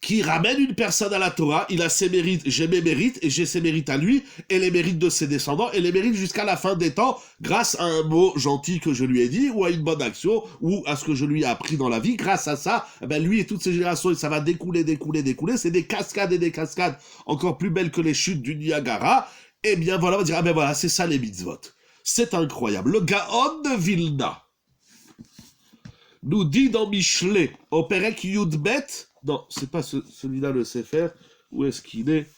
qui ramène une personne à la Torah, il a ses mérites, j'ai mes mérites, et j'ai ses mérites à lui, et les mérites de ses descendants, et les mérites jusqu'à la fin des temps, grâce à un mot gentil que je lui ai dit, ou à une bonne action, ou à ce que je lui ai appris dans la vie. Grâce à ça, ben lui et toutes ses générations, et ça va découler, c'est des cascades et des cascades encore plus belles que les chutes du Niagara. Et bien voilà, on va dire, ah ben voilà, c'est ça les mitzvot. C'est incroyable. Le Gaon de Vilna nous dit dans Michelet, au Perek Yudbet, non, c'est pas celui-là le Sefer. Où est-ce qu'il est?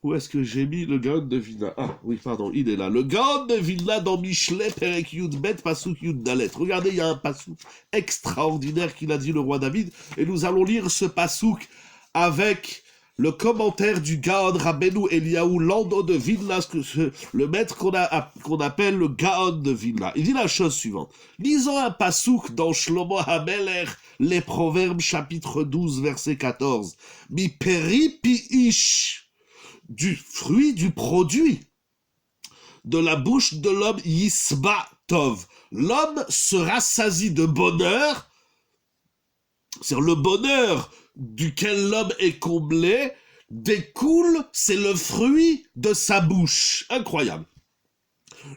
Où est-ce que j'ai mis le Gaon de Vilna? Ah, oui, pardon, il est là. Le Gaon de Vilna dans Michelet, Perek Yudbet, Pasuk Yud Dalet. Regardez, il y a un Pasuk extraordinaire qu'il a dit le roi David. Et nous allons lire ce Pasuk avec le commentaire du Gaon Rabbeinu Eliyahu Lando de Vilna, le maître qu'on appelle le Gaon de Vilna. Il dit la chose suivante. Lisons un pasouk dans Shlomo HaMelech, les Proverbes, chapitre 12, verset 14. Mi peri pi ish, du fruit, du produit de la bouche de l'homme Yisba Tov. L'homme se rassasie de bonheur, c'est-à-dire le bonheur duquel l'homme est comblé, découle, c'est le fruit de sa bouche. Incroyable.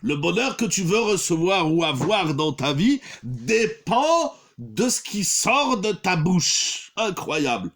Le bonheur que tu veux recevoir ou avoir dans ta vie dépend de ce qui sort de ta bouche. Incroyable.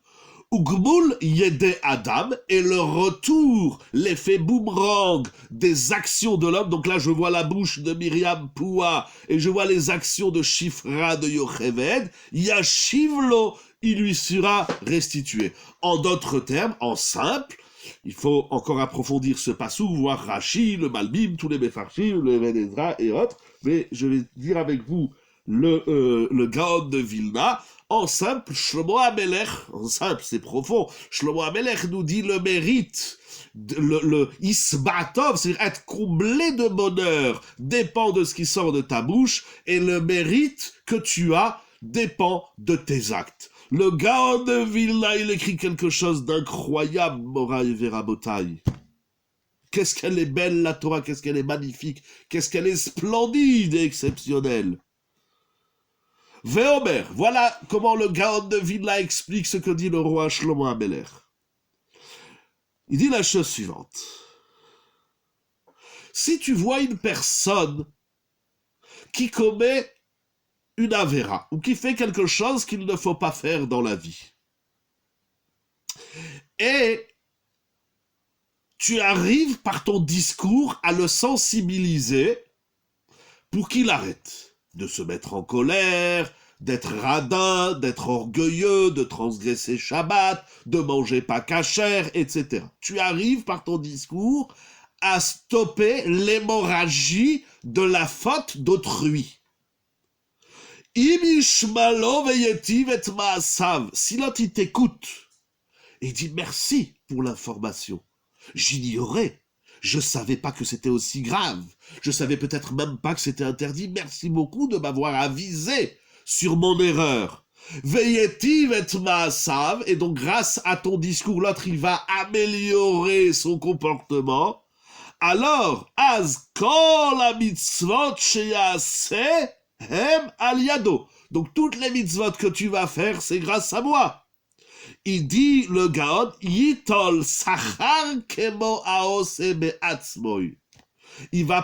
Ugmul Yede Adam, et le retour, l'effet boomerang des actions de l'homme. Donc là, je vois la bouche de Myriam Poua et je vois les actions de Shifra de Yocheved. Yashivlo, il lui sera restitué. En d'autres termes, en simple, il faut encore approfondir ce passou, voir Rashi, le Malbim, tous les Mefarshim, le Even Ezra et autres. Mais je vais dire avec vous le Gaon de Vilna. En simple, Shlomo HaMelech, en simple, c'est profond, Shlomo HaMelech nous dit le mérite, le Isbatov, c'est-à-dire être comblé de bonheur, dépend de ce qui sort de ta bouche, et le mérite que tu as dépend de tes actes. Le Gaon de Vilna, il écrit quelque chose d'incroyable, Moraï Verabotai. Qu'est-ce qu'elle est belle, la Torah, qu'est-ce qu'elle est magnifique, qu'est-ce qu'elle est splendide et exceptionnelle. Veomer, voilà comment le Gaon de Vilna explique ce que dit le roi Shlomo HaMelech. Il dit la chose suivante. Si tu vois une personne qui commet une avéra, ou qui fait quelque chose qu'il ne faut pas faire dans la vie, et tu arrives par ton discours à le sensibiliser pour qu'il arrête de se mettre en colère, d'être radin, d'être orgueilleux, de transgresser Shabbat, de manger pas cachère, etc. Tu arrives par ton discours à stopper l'hémorragie de la faute d'autrui. Si l'autre il t'écoute et dit merci pour l'information, j'ignorais. Je savais pas que c'était aussi grave. Je savais peut-être même pas que c'était interdit. Merci beaucoup de m'avoir avisé sur mon erreur. Veyetiv et maasav, et donc grâce à ton discours, l'autre il va améliorer son comportement. Alors, az kol la mitzvot sheyase hem al yado. Donc toutes les mitzvot que tu vas faire, c'est grâce à moi. Il dit le Gaon, Yitol Sachar Kemo Aose Beatzmoy. Il va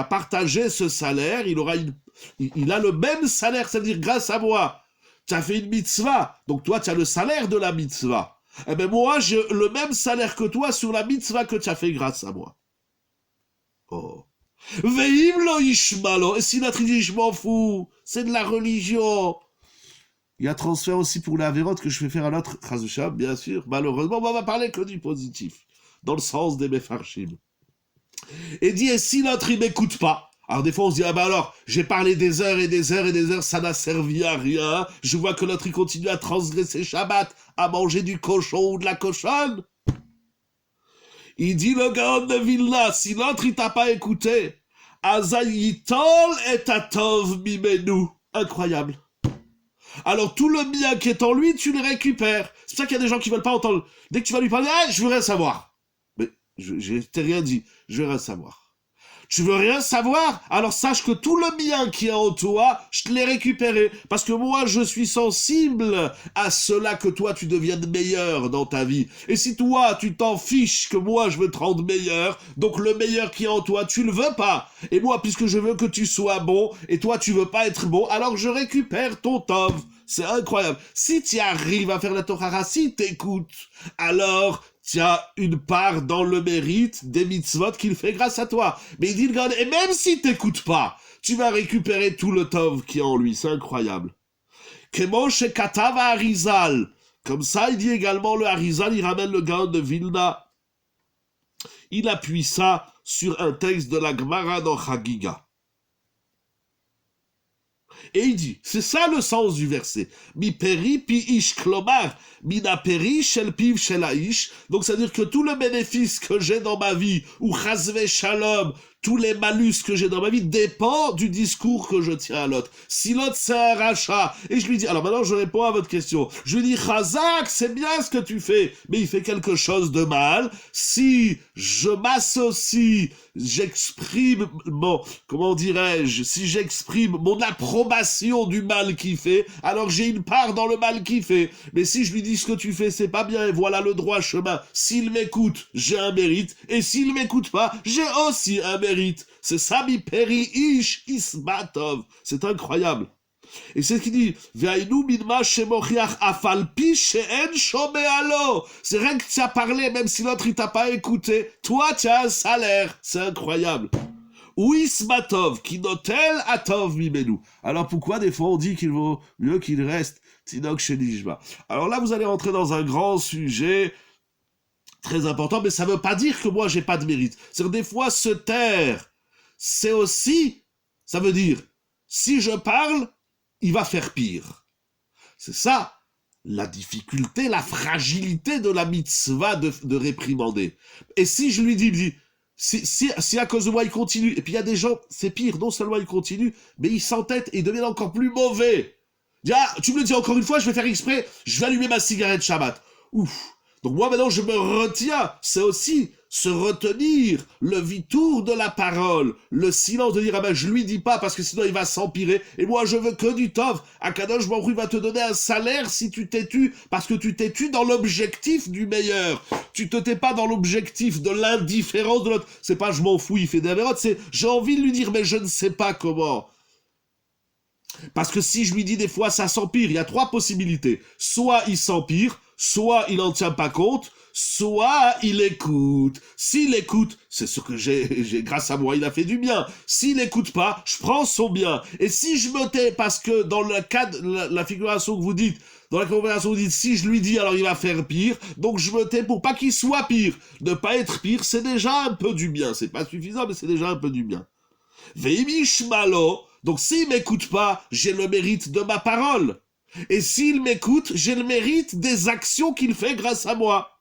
partager ce salaire, il a le même salaire, c'est-à-dire grâce à moi. Tu as fait une mitzvah, donc toi tu as le salaire de la mitzvah. Eh bien moi j'ai le même salaire que toi sur la mitzvah que tu as fait grâce à moi. Oh. Veim lo ishmalo, et si notre dit je m'en fous, c'est de la religion. Il y a transfert aussi pour la vérote que je vais faire à l'autre, Chazoucham, bien sûr. Malheureusement, on va parler que du positif, dans le sens des Mefarshim. Et dit, et si l'autre, il m'écoute pas? Alors des fois, on se dit, ah ben alors, j'ai parlé des heures et des heures et des heures, ça n'a servi à rien. Je vois que l'autre, il continue à transgresser Shabbat, à manger du cochon ou de la cochonne. Il dit, le Gaon de Vilna, si l'autre, il t'a pas écouté, Azayitol et Atov Mimenu. Incroyable. Alors tout le bien qui est en lui, tu le récupères. C'est pour ça qu'il y a des gens qui veulent pas entendre. Dès que tu vas lui parler, je veux rien savoir. Mais je t'ai rien dit, je veux rien savoir. Tu veux rien savoir? Alors sache que tout le bien qui est en toi, je te l'ai récupéré. Parce que moi, je suis sensible à cela que toi, tu deviennes meilleur dans ta vie. Et si toi, tu t'en fiches que moi, je veux te rendre meilleur, donc le meilleur qui est en toi, tu le veux pas. Et moi, puisque je veux que tu sois bon, et toi, tu veux pas être bon, alors je récupère ton tov. C'est incroyable. Si tu arrives à faire la Torah, si t'écoutes, alors tu as une part dans le mérite des mitzvot qu'il fait grâce à toi. Mais il dit, et même si t'écoutes pas, tu vas récupérer tout le tov qui est en lui. C'est incroyable. Kemo shekatav Harizal. Comme ça, il dit également le Harizal, il ramène le Gaon de Vilna. Il appuie ça sur un texte de la Gemara dans Chagiga. Et il dit, c'est ça le sens du verset. Mi peri pi ish klomar, mina peri shel piv shel aish. Donc c'est-à-dire que tout le bénéfice que j'ai dans ma vie, ou chazve shalom, tous les malus que j'ai dans ma vie dépend du discours que je tiens à l'autre. Si l'autre c'est un rachat, et je lui dis, alors maintenant je réponds à votre question, je lui dis, Chazak, c'est bien ce que tu fais, mais il fait quelque chose de mal. Si je m'associe, j'exprime mon, comment dirais-je, si j'exprime mon approbation du mal qu'il fait, alors j'ai une part dans le mal qu'il fait. Mais si je lui dis ce que tu fais, c'est pas bien, et voilà le droit chemin, s'il m'écoute, j'ai un mérite, et s'il m'écoute pas, j'ai aussi un mérite. C'est ça, mi peri ish isbatov. C'est incroyable. Et c'est ce qu'il dit, Ve'ainu minma shemochiach afalpi she'en shomealo. C'est rien que tu as parlé, même si l'autre il t'a pas écouté. Toi, tu as un salaire. C'est incroyable. Ou isbatov, ki notel atov mimenu. Alors pourquoi des fois on dit qu'il vaut mieux qu'il reste tinok chez Nijma? Alors là, vous allez rentrer dans un grand sujet très important, mais ça veut pas dire que moi j'ai pas de mérite. C'est-à-dire des fois se taire, c'est aussi, ça veut dire, si je parle, il va faire pire. C'est ça, la difficulté, la fragilité de la mitzvah de réprimander. Et si je lui dis, si à cause de moi il continue, et puis il y a des gens, c'est pire, non seulement il continue, mais il s'entête et il devient encore plus mauvais. Ah, tu me le dis encore une fois, je vais faire exprès, je vais allumer ma cigarette Shabbat. Ouf. Donc moi maintenant je me retiens, c'est aussi se retenir, le vitour de la parole, le silence de dire ah ben je lui dis pas parce que sinon il va s'empirer et moi je veux que du tov. Akadosh Baruch Hu va te donner un salaire si tu t'es tu parce que tu t'es tu dans l'objectif du meilleur. Tu te tais pas dans l'objectif de l'indifférence de l'autre. C'est pas je m'en fous, il fait des avérotes, c'est j'ai envie de lui dire mais je ne sais pas comment. Parce que si je lui dis des fois ça s'empire, il y a trois possibilités. Soit il s'empire, soit il n'en tient pas compte, soit il écoute. S'il écoute, c'est ce que j'ai grâce à moi, il a fait du bien. S'il écoute pas, je prends son bien. Et si je me tais, parce que dans le cadre, la figuration que vous dites, dans la conversation, vous dites, si je lui dis, alors il va faire pire, donc je me tais pour pas qu'il soit pire. Ne pas être pire, c'est déjà un peu du bien. C'est pas suffisant, mais c'est déjà un peu du bien. Veimishmalo, donc s'il m'écoute pas, j'ai le mérite de ma parole. Et s'il m'écoute, j'ai le mérite des actions qu'il fait grâce à moi.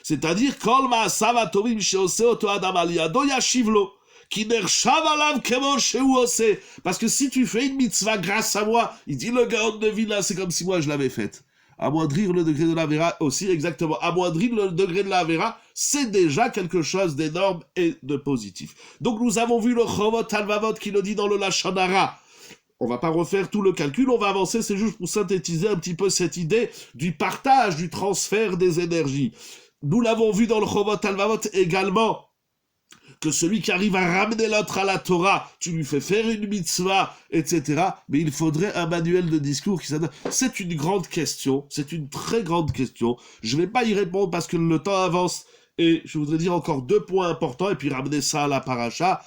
C'est-à-dire, Kol ma'asav hatovim she'oseh oto adam al yado yashivlo, ki nershav alav kemo shehu oseh. Parce que si tu fais une mitzvah grâce à moi, il dit le Gaon de Vilna, c'est comme si moi je l'avais faite. Amoindrir le degré de la Vera aussi, exactement. Amoindrir le degré de la Vera, c'est déjà quelque chose d'énorme et de positif. Donc nous avons vu le Chovot Halvavot qui le dit dans le Lashon Hara. On va pas refaire tout le calcul, on va avancer, c'est juste pour synthétiser un petit peu cette idée du partage, du transfert des énergies. Nous l'avons vu dans le Chovot Halvavot également, que celui qui arrive à ramener l'autre à la Torah, tu lui fais faire une mitzvah, etc. Mais il faudrait un manuel de discours qui s'adapte. C'est une grande question, c'est une très grande question. Je vais pas y répondre parce que le temps avance et je voudrais dire encore 2 points importants et puis ramener ça à la paracha.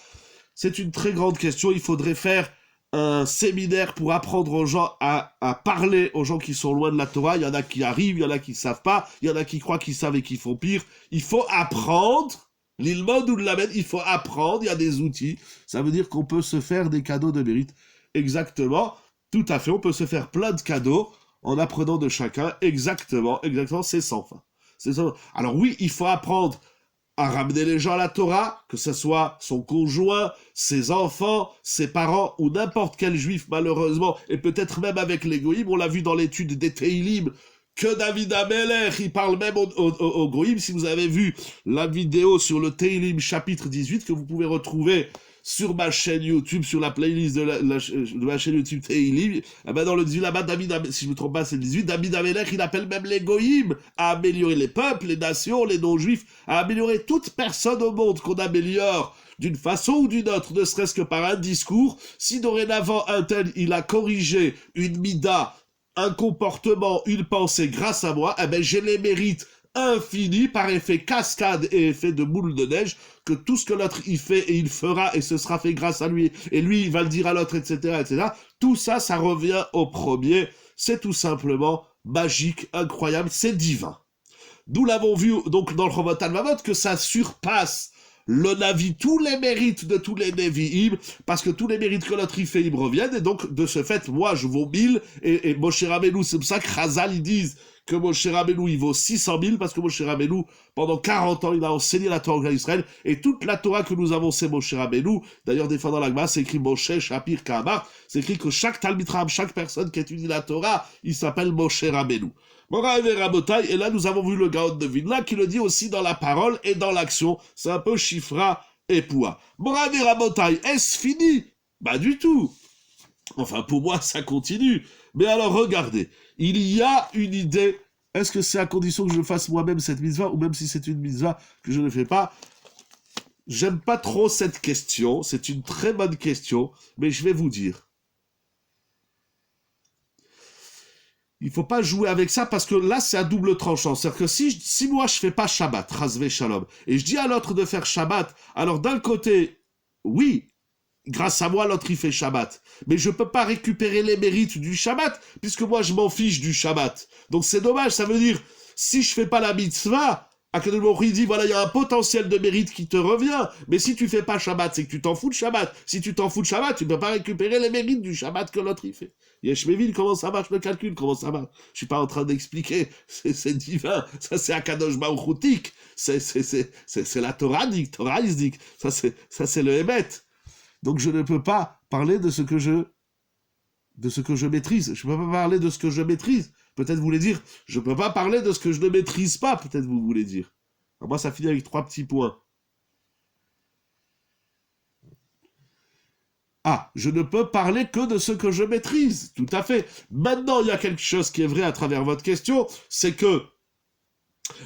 C'est une très grande question, il faudrait faire un séminaire pour apprendre aux gens à parler aux gens qui sont loin de la Torah. Il y en a qui arrivent, il y en a qui savent pas, il y en a qui croient qu'ils savent et qui font pire. Il faut apprendre. L'ilmod ou l'amène, il faut apprendre, il y a des outils. Ça veut dire qu'on peut se faire des cadeaux de mérite. Exactement, tout à fait, on peut se faire plein de cadeaux en apprenant de chacun. Exactement, c'est sans fin. Alors oui, il faut apprendre à ramener les gens à la Torah, que ce soit son conjoint, ses enfants, ses parents, ou n'importe quel juif, malheureusement, et peut-être même avec les goïms. On l'a vu dans l'étude des Teilim, que David Ameler, il parle même au Goïm. Si vous avez vu la vidéo sur le Teilim chapitre 18, que vous pouvez retrouver sur ma chaîne YouTube, sur la playlist de ma chaîne YouTube Teilim, eh ben dans le 18 là-bas, si je me trompe pas, c'est le 18, David Ameler, il appelle même les Goïm à améliorer les peuples, les nations, les non-juifs, à améliorer toute personne au monde qu'on améliore d'une façon ou d'une autre, ne serait-ce que par un discours. Si dorénavant un tel, il a corrigé une mida, un comportement, une pensée grâce à moi, eh ben j'ai les mérites infinis par effet cascade et effet de boule de neige, que tout ce que l'autre il fait et il fera et ce sera fait grâce à lui, et lui il va le dire à l'autre, etc., etc. Tout ça, ça revient au premier. C'est tout simplement magique, incroyable, c'est divin. Nous l'avons vu donc dans le Chovot Halvavot que ça surpasse le Navi, tous les mérites de tous les Nevi'im, parce que tous les mérites que l'autre y fait, ils me reviennent, et donc, de ce fait, moi, je vaux 1000, et Moshe Rabbeinu, c'est pour ça que Chazal, ils disent que Moshe Rabbeinu, il vaut 600 000, parce que Moshe Rabbeinu, pendant 40 ans, il a enseigné la Torah à Israël, et toute la Torah que nous avons, c'est Moshe Rabbeinu. D'ailleurs, des fois dans l'Agma, c'est écrit Moshe, Shapir, Kamar, c'est écrit que chaque Talmid Chacham, chaque personne qui étudie la Torah, il s'appelle Moshe Rabbeinu. Morav et Rabotai, et là nous avons vu le Gaon de Vilna qui le dit aussi dans la parole et dans l'action. C'est un peu Shifra et Poua. Morav et Rabotai, est-ce fini? Bah du tout. Enfin pour moi ça continue. Mais alors regardez, il y a une idée. Est-ce que c'est à condition que je fasse moi-même cette mitzvah, ou même si c'est une mitzvah que je ne fais pas? J'aime pas trop cette question, c'est une très bonne question, mais je vais vous dire. Il faut pas jouer avec ça parce que là, c'est à double tranchant. C'est-à-dire que si moi, je fais pas Shabbat, Razvé Shalom, et je dis à l'autre de faire Shabbat, alors d'un côté, oui, grâce à moi, l'autre, il fait Shabbat. Mais je peux pas récupérer les mérites du Shabbat, puisque moi, je m'en fiche du Shabbat. Donc c'est dommage, ça veut dire, si je fais pas la mitzvah, Akadosh Baruch Hu dit, voilà, il y a un potentiel de mérite qui te revient, mais si tu fais pas Shabbat, c'est que tu t'en fous de Shabbat. Si tu t'en fous de Shabbat, tu peux pas récupérer les mérites du Shabbat que l'autre, il fait. Yeshmevil, comment ça marche le calcul? Comment ça marche? Je suis pas en train d'expliquer, c'est divin, ça c'est Akadosh Baruch Hu, c'est la Torah dit, ça c'est le Hémet. Donc je ne peux pas parler de ce que je maîtrise. Je ne peux pas parler de ce que je maîtrise. Peut-être vous voulez dire, je ne peux pas parler de ce que je ne maîtrise pas, peut-être vous voulez dire. Alors moi, ça finit avec 3 petits points. Ah, je ne peux parler que de ce que je maîtrise. Tout à fait. Maintenant, il y a quelque chose qui est vrai à travers votre question, c'est que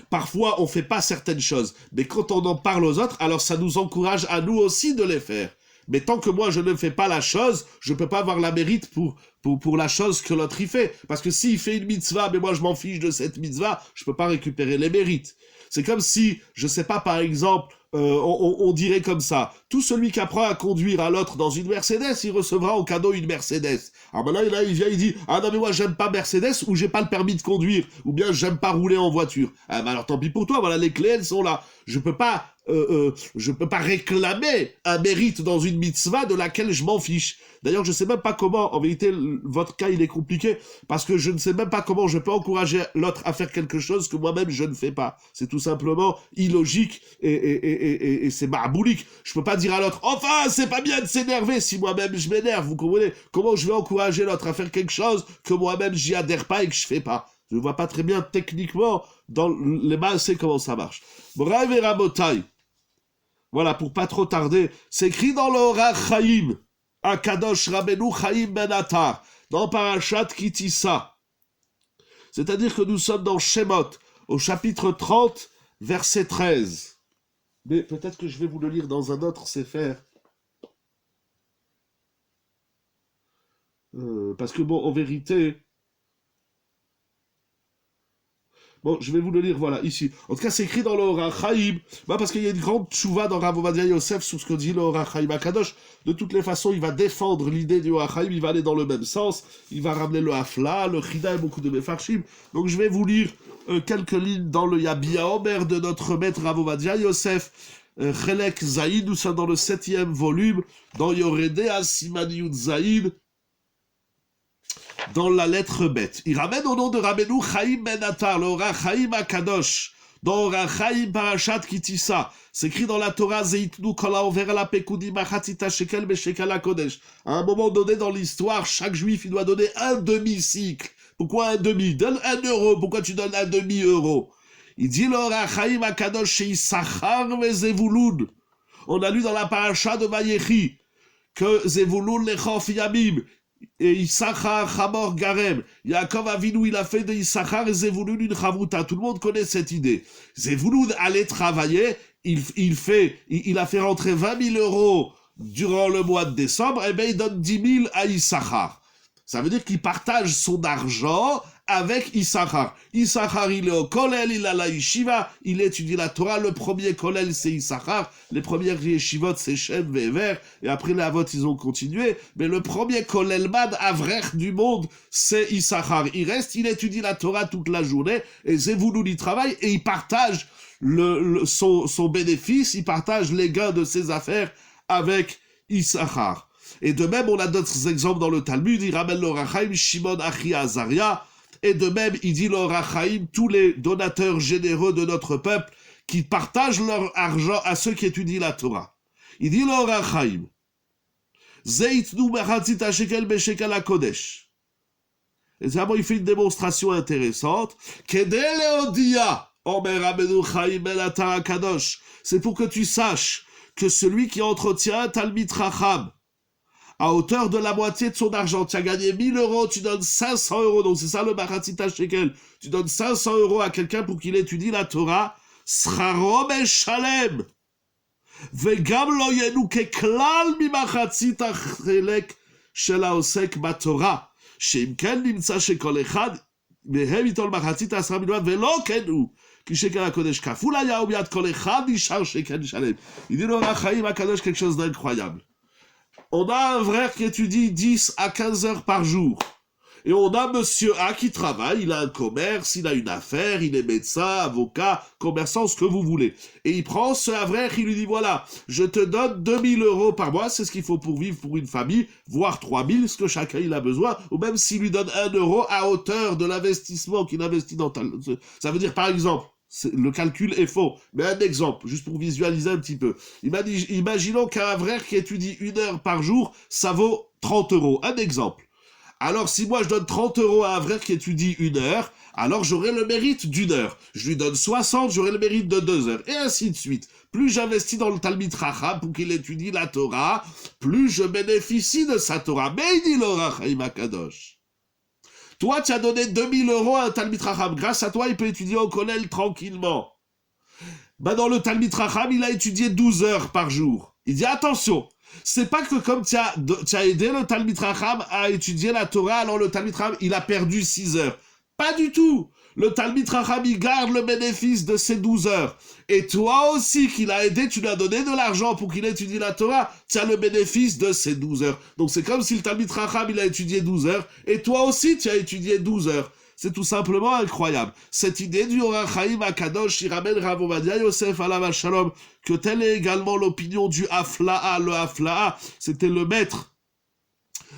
parfois, on ne fait pas certaines choses. Mais quand on en parle aux autres, alors ça nous encourage à nous aussi de les faire. Mais tant que moi, je ne fais pas la chose, je ne peux pas avoir la mérite pour la chose que l'autre y fait. Parce que s'il fait une mitzvah, mais moi, je m'en fiche de cette mitzvah, je ne peux pas récupérer les mérites. C'est comme si, je ne sais pas, par exemple, on dirait comme ça, tout celui qui apprend à conduire à l'autre dans une Mercedes, il recevra en cadeau une Mercedes. Alors maintenant, là, il vient, il dit, ah non mais moi j'aime pas Mercedes, ou j'ai pas le permis de conduire, ou bien j'aime pas rouler en voiture. Ah ben alors tant pis pour toi, voilà, les clés, elles sont là. Je peux pas réclamer un mérite dans une mitzvah de laquelle je m'en fiche. D'ailleurs, je sais même pas comment, en vérité, votre cas, il est compliqué, parce que je ne sais même pas comment je peux encourager l'autre à faire quelque chose que moi-même, je ne fais pas. C'est tout simplement illogique et c'est marboulique. Je peux pas dire à l'autre, enfin, c'est pas bien de s'énerver si moi-même je m'énerve, vous comprenez? Comment je vais encourager l'autre à faire quelque chose que moi-même j'y adhère pas et que je fais pas? Je ne vois pas très bien techniquement dans les bases, c'est comment ça marche. Brave et Rabotai. Voilà, pour pas trop tarder, c'est écrit dans l'Ora Chaim, Akadosh Rabbeinu Chaim Ben Attar, dans Parashat Kitissa. C'est-à-dire que nous sommes dans Shemot, au chapitre 30, verset 13. Mais peut-être que je vais vous le lire dans un autre Sefer. Parce que bon, en vérité... Bon, je vais vous le lire, voilà, ici. En tout cas, c'est écrit dans l'Ora Chaim, parce qu'il y a une grande tchouva dans Rav Ovadia Yosef sur ce que dit l'Ora Chaim Akadosh. De toutes les façons, il va défendre l'idée du Ora Chaim, il va aller dans le même sens, il va ramener le Hafla, le Chida et beaucoup de Mefarshim. Donc je vais vous lire quelques lignes dans le Yabia Omer de notre maître Rav Ovadia Yosef. Chelek Zaïd, nous sommes dans le 7e volume, dans Yoredea Siman Yud Zaïd, dans la lettre bête. Il ramène au nom de Rabbeinu Chaim Ben Attar, le Ora Chaim Akadosh, dans Ora Chaim Parashat Kitissa. C'est écrit dans la Torah, Zeitnu Kola Over la Pekudi Machatzita Shekel Beshekal HaKodesh. À un moment donné dans l'histoire, chaque juif, il doit donner un demi-cycle. Pourquoi un demi? Donne 1 euro. Pourquoi tu donnes un demi-euro? Il dit le Ora Chaim Akadosh Shei Issachar Vezevulun. On a lu dans la Parasha de Vayechi que Zevulun Lechof Yamim, et Issachar Chamor Garem. Yaakov Avinu, il a fait de Issachar et Zevulun une chavruta. Tout le monde connaît cette idée. Zevulun allait travailler, il a fait rentrer 20 000 euros durant le mois de décembre, et bien il donne 10 000 à Issachar. Ça veut dire qu'il partage son argent avec Issachar. Issachar, il est au Kollel, il a la yeshiva, il étudie la Torah. Le premier Kollel, c'est Issachar. Les premières yeshivot, c'est Shem Ve'ever. Et après les Avot, ils ont continué. Mais le premier Kollel Man, Avrech du monde, c'est Issachar. Il reste, il étudie la Torah toute la journée. Et Zevulun, il travaille et il partage son bénéfice, il partage les gains de ses affaires avec Issachar. Et de même, on a d'autres exemples dans le Talmud, il ramène le Rachaim, Shimon Achi Azaria, et de même, il dit le Rachaim, tous les donateurs généreux de notre peuple, qui partagent leur argent à ceux qui étudient la Torah. Il dit le Rachaim, Zeitnu Mechatzit HaShekel Beshekel HaKodesh. Et vraiment, il fait une démonstration intéressante. Kedei Leodia, Omer Rabbeinu Chaim El Atar HaKadosh. C'est pour que tu saches que celui qui entretient un Talmid Chacham, à hauteur de la moitié de son argent, tu as gagné 1000 euros, tu donnes 500 euros, donc c'est ça le Mechatzit HaShekel. Tu donnes 500 euros à quelqu'un pour qu'il étudie la Torah, Sraro Meshalem. וגם לא ינוכה כלל ממחצית החלק של העוסק בתורה, שאם כן נמצא שכל אחד מהם ייטול מחצית 10 בלבד, ולא כן הוא, כי שקל הקודש כפול היה ומיד כל אחד נשאר שקל שלם. Il dit le Rachaim HaKadosh quelque chose d'incroyable. On a un frère qui étudie 10 à 15 heures par jour. Et on a monsieur A qui travaille, il a un commerce, il a une affaire, il est médecin, avocat, commerçant, ce que vous voulez. Et il prend ce Havrer, il lui dit, voilà, je te donne 2000 euros par mois, c'est ce qu'il faut pour vivre pour une famille, voire 3000, ce que chacun il a besoin, ou même s'il lui donne 1 euro à hauteur de l'investissement qu'il investit dans ta... Ça veut dire, par exemple, le calcul est faux, mais un exemple, juste pour visualiser un petit peu. Imaginons qu'un Havrer qui étudie 1 heure par jour, ça vaut 30 euros. Un exemple. Alors, si moi je donne 30 euros à un frère qui étudie 1 heure, alors j'aurai le mérite d'1 heure. Je lui donne 60, j'aurai le mérite de 2 heures. Et ainsi de suite. Plus j'investis dans le Talmid Chacham pour qu'il étudie la Torah, plus je bénéficie de sa Torah. Mais il dit le Rachaim HaKadosh. Toi, tu as donné 2000 euros à un Talmid Chacham. Grâce à toi, il peut étudier au Kollel tranquillement. Dans le Talmid Chacham, il a étudié 12 heures par jour. Il dit attention. C'est pas que comme tu as aidé le Talmid Chacham à étudier la Torah, alors le Talmid Chacham, il a perdu 6 heures. Pas du tout. Le Talmid Chacham, il garde le bénéfice de ces 12 heures. Et toi aussi, qu'il a aidé, tu lui as donné de l'argent pour qu'il étudie la Torah, tu as le bénéfice de ces 12 heures. Donc c'est comme si le Talmid Chacham, il a étudié 12 heures, et toi aussi, tu as étudié 12 heures. C'est tout simplement incroyable. Cette idée du Rachaim HaKadosh, il ramène Rav Ovadia Yosef alav Shalom, que telle est également l'opinion du Haflaha. Le Haflaha, c'était le maître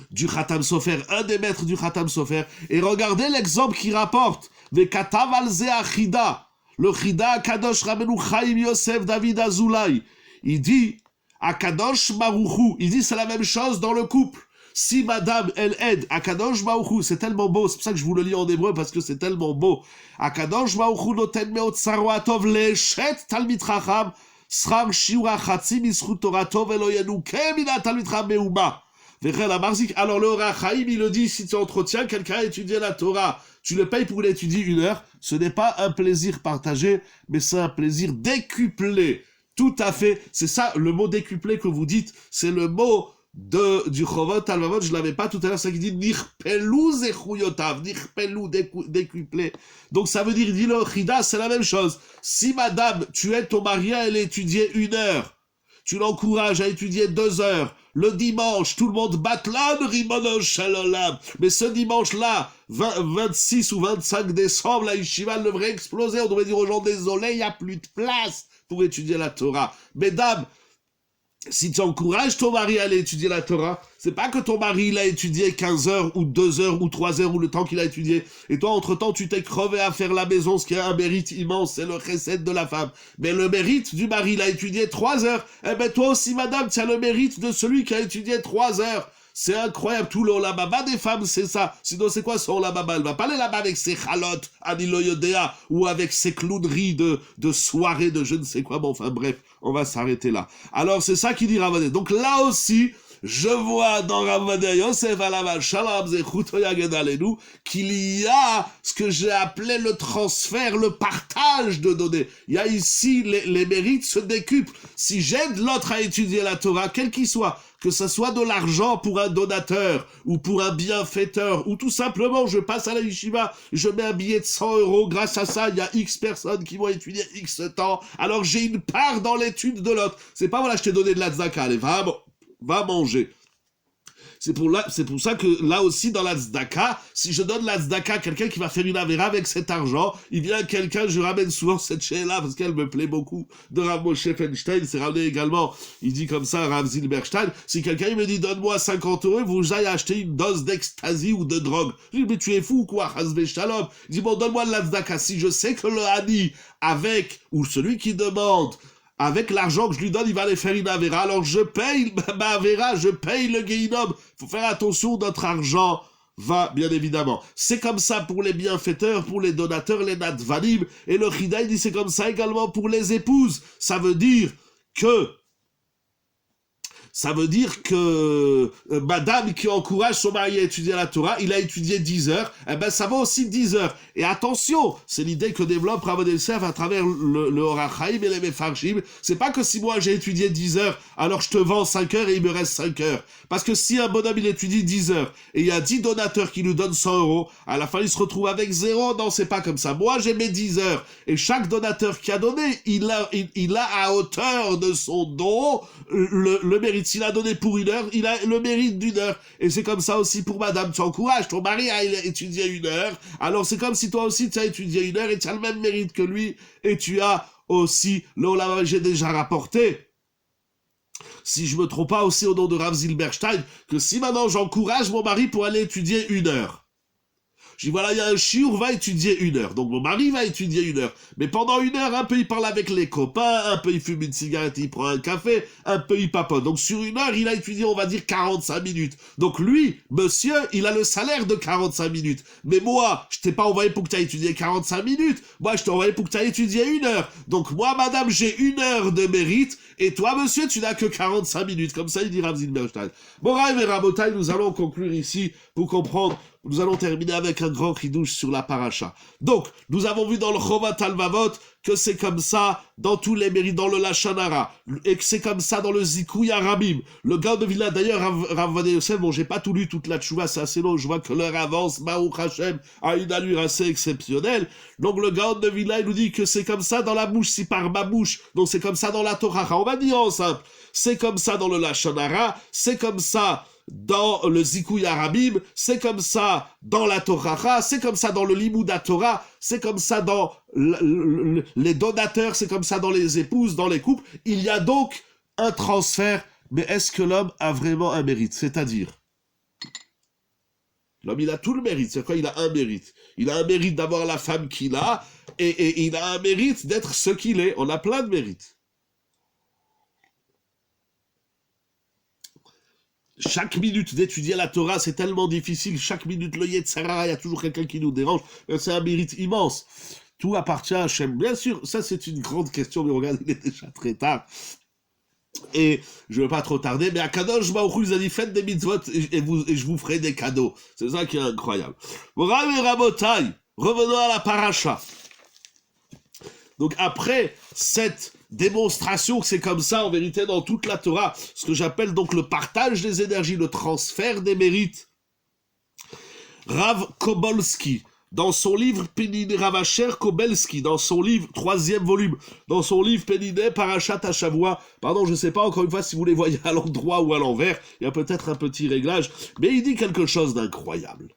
du Khatam Sofer, un des maîtres du Khatam Sofer. Et regardez l'exemple qu'il rapporte. Vekatav alze achida. Le Chida HaKadosh Rabbeinu Chaim Yosef David Azoulay. Il dit, HaKadosh Baruchu. Il dit, c'est la même chose dans le couple. Si madame, elle aide, Akadosh Baruchu, c'est tellement beau, c'est pour ça que je vous le lis en hébreu, parce que c'est tellement beau. Akadosh Baruchu noten meot sarwatov leshet talmid chacham, sram shiura chatzi mischut torato velo yenuke mina talmid chacham meuma. Vechel amarzik. Alors le Rachaim, il le dit, si tu entretiens quelqu'un à étudier la Torah, tu le payes pour qu'il étudie 1 heure, ce n'est pas un plaisir partagé, mais c'est un plaisir décuplé. Tout à fait, c'est ça, le mot décuplé que vous dites, c'est le mot du Chovot Alvavot, je l'avais pas tout à l'heure, ça qui dit Nirpelu zechuyotav, Nirpelu décuplé. Donc ça veut dire, dit le Chida, c'est la même chose. Si madame, tu aides ton mari à étudier 1 heure, tu l'encourages à étudier 2 heures, le dimanche, tout le monde batlan, Rimono Shalolam. Mais ce dimanche-là, 26 ou 25 décembre, la yeshiva devrait exploser, on devrait dire aux gens, désolé, il n'y a plus de place pour étudier la Torah. Mesdames, si tu encourages ton mari à aller étudier la Torah, c'est pas que ton mari il a étudié 15 heures ou 2 heures ou 3 heures ou le temps qu'il a étudié, et toi entre-temps tu t'es crevé à faire la maison, ce qui est un mérite immense, c'est le chesed de la femme. Mais le mérite du mari, il a étudié 3 heures, eh ben toi aussi madame, tu as le mérite de celui qui a étudié 3 heures. C'est incroyable, tout le olababa des femmes, c'est ça. Sinon, c'est quoi son olababa? Elle va pas aller là-bas avec ses chalotes, aniloyodéa, ou avec ses clowneries de soirée, de je ne sais quoi. Bon, enfin, bref, on va s'arrêter là. Alors, c'est ça qu'il dit Rav Ovadia. Donc là aussi, je vois dans Rav Ovadia Yosef alav shalom zechuto yaged alenu qu'il y a ce que j'ai appelé le transfert, le partage de données. Il y a ici, les mérites se décuplent. Si j'aide l'autre à étudier la Torah, quel qu'il soit, que ce soit de l'argent pour un donateur, ou pour un bienfaiteur, ou tout simplement, je passe à la yeshiva, je mets un billet de 100 euros, grâce à ça, il y a X personnes qui vont étudier X temps, alors j'ai une part dans l'étude de l'autre. C'est pas, voilà, je t'ai donné de la tzaka, allez, va manger. C'est pour ça que là aussi dans la tzedaka, si je donne la tzedaka à quelqu'un qui va faire une avéra avec cet argent, il vient quelqu'un, je ramène souvent cette chaîne-là parce qu'elle me plaît beaucoup, de Rav Moshe Feinstein, c'est ramené également, il dit comme ça, Rav Zilberstein, si quelqu'un il me dit donne-moi 50 euros, vous j'aille acheter une dose d'ecstasy ou de drogue. Je dis mais tu es fou quoi, Hasbe Shalom. Il dit bon donne-moi de la tzedaka, si je sais que le Hani, avec, ou celui qui demande, avec l'argent que je lui donne, il va aller faire une avéra. Alors je paye ma avéra, je paye le guéhinom. Il faut faire attention, notre argent va, bien évidemment. C'est comme ça pour les bienfaiteurs, pour les donateurs, les nadvanim. Et le Chida, il dit c'est comme ça également pour les épouses. Ça veut dire que madame qui encourage son mari à étudier la Torah, il a étudié 10 heures, eh ben ça va aussi 10 heures. Et attention, c'est l'idée que développe Rav Yosef à travers le Or HaChaim et les Mefarshim. C'est pas que si moi j'ai étudié 10 heures, alors je te vends 5 heures et il me reste 5 heures. Parce que si un bonhomme il étudie 10 heures et il y a 10 donateurs qui lui donnent 100 euros, à la fin il se retrouve avec 0. Non, c'est pas comme ça. Moi j'ai mes 10 heures et chaque donateur qui a donné, il a à hauteur de son don le mérite. S'il a donné pour 1 heure, il a le mérite d'1 heure. Et c'est comme ça aussi pour madame. Tu encourages ton mari à étudier 1 heure. Alors c'est comme si toi aussi tu as étudié 1 heure et tu as le même mérite que lui. Et tu as aussi, là j'ai déjà rapporté, si je me trompe pas aussi au nom de Rav Zilberstein, que si maintenant j'encourage mon mari pour aller étudier 1 heure, je dis voilà, il y a un chiour, va étudier 1 heure. Donc mon mari va étudier 1 heure. Mais pendant 1 heure, un peu il parle avec les copains, un peu il fume une cigarette, il prend un café, un peu il papote. Donc sur 1 heure, il a étudié, on va dire, 45 minutes. Donc lui, monsieur, il a le salaire de 45 minutes. Mais moi, je t'ai pas envoyé pour que tu aies étudié 45 minutes. Moi, je t'ai envoyé pour que tu aies étudié 1 heure. Donc moi, madame, j'ai 1 heure de mérite. Et toi, monsieur, tu n'as que 45 minutes. Comme ça, il dit Rav Zilberstein. Bon, Rav et Rabotai, nous allons conclure ici pour comprendre. Nous allons terminer avec un grand ridouche sur la paracha. Donc, nous avons vu dans le Chovat Alvavot que c'est comme ça dans tous les mérites, dans le Lashon Hara, et que c'est comme ça dans le Zikouy Arabim. Le Gaon de Vilna, d'ailleurs, Rav Yosef, bon, j'ai pas tout lu toute la tchouva, c'est assez long, je vois que l'heure avance, Baruch Hashem a une allure assez exceptionnelle. Donc, le Gaon de Vilna, il nous dit que c'est comme ça dans la bouche, si par ma bouche, donc c'est comme ça dans la Torah. On va dire en simple, c'est comme ça dans le Lashon Hara, c'est comme ça dans le Zikouy Arabim, c'est comme ça dans la Torah, c'est comme ça dans le Limud Torah, c'est comme ça dans les donateurs, c'est comme ça dans les épouses, dans les couples. Il y a donc un transfert, mais est-ce que l'homme a vraiment un mérite? C'est-à-dire, l'homme il a tout le mérite, c'est quoi? Il a un mérite. Il a un mérite d'avoir la femme qu'il a, et il a un mérite d'être ce qu'il est. On a plein de mérites. Chaque minute d'étudier la Torah, c'est tellement difficile. Chaque minute, le Yetzirah, il y a toujours quelqu'un qui nous dérange. C'est un mérite immense. Tout appartient à Hachem. Bien sûr, ça c'est une grande question, mais regarde, il est déjà très tard. Et je ne veux pas trop tarder, mais à Kadosh Baruch Hu, il a dit faites des mitzvot et je vous ferai des cadeaux. C'est ça qui est incroyable. Bon, Rav et Rabotai, revenons à la paracha. Donc après cette démonstration que c'est comme ça en vérité dans toute la Torah, ce que j'appelle donc le partage des énergies, le transfert des mérites, Rav Kobolski, dans son livre Péniné, Rav Asher Kobelski, dans son livre, 3e volume, dans son livre Péniné, Parashat Hashavua, pardon, je ne sais pas encore une fois si vous les voyez à l'endroit ou à l'envers, il y a peut-être un petit réglage, mais il dit quelque chose d'incroyable.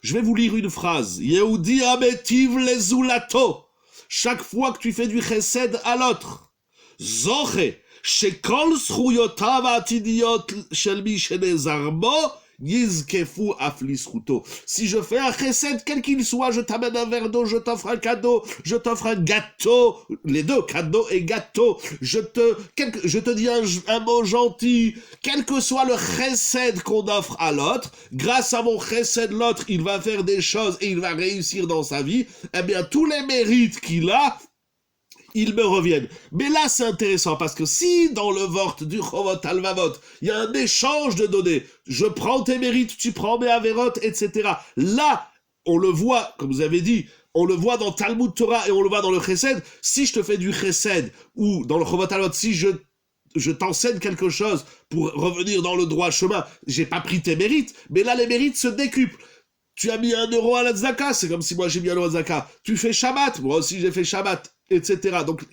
Je vais vous lire une phrase. Yehudi ametiv lezulato. Chaque fois que tu fais du chesed à l'autre, zoche, shekol zchuyotav atidiyot shel mi shenezar bo, yizkefu af lizchuto. Si je fais un chesed, quel qu'il soit, je t'amène un verre d'eau, je t'offre un cadeau, je t'offre un gâteau, les deux, cadeau et gâteau, je te dis un mot gentil, quel que soit le chesed qu'on offre à l'autre, grâce à mon chesed, l'autre, il va faire des choses et il va réussir dans sa vie, eh bien, tous les mérites qu'il a, ils me reviennent. Mais là, c'est intéressant, parce que si, dans le vort du Chovot Alvavot, il y a un échange de données, je prends tes mérites, tu prends mes avérotes, etc. Là, on le voit, comme vous avez dit, on le voit dans Talmud Torah et on le voit dans le Chesed. Si je te fais du Chesed, ou dans le Chovot Alvavot, si je t'enseigne quelque chose pour revenir dans le droit chemin, j'ai pas pris tes mérites, mais là, les mérites se décuplent. Tu as mis 1 euro à la tzedaka, c'est comme si moi j'ai mis 1 euro à la tzedaka. Tu fais Shabbat, moi aussi j'ai fait Shabbat, etc. Donc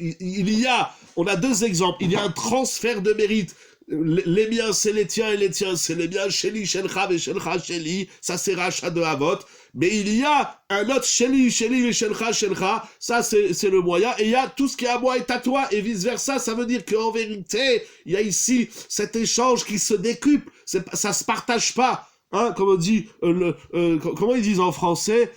on a 2 exemples. Il y a un transfert de mérite les miens c'est les tiens et les tiens c'est les miens, Sheli, Shelcha et Shelcha, Sheli, ça c'est Racha de Havot, mais il y a un autre Sheli, Sheli et Shelcha, Shelcha, ça c'est le moyen, et il y a tout ce qui est à moi est à toi, et vice versa, ça veut dire qu'en vérité, il y a ici cet échange qui se décuple, ça se partage pas, hein, comme on dit, comment ils disent en français,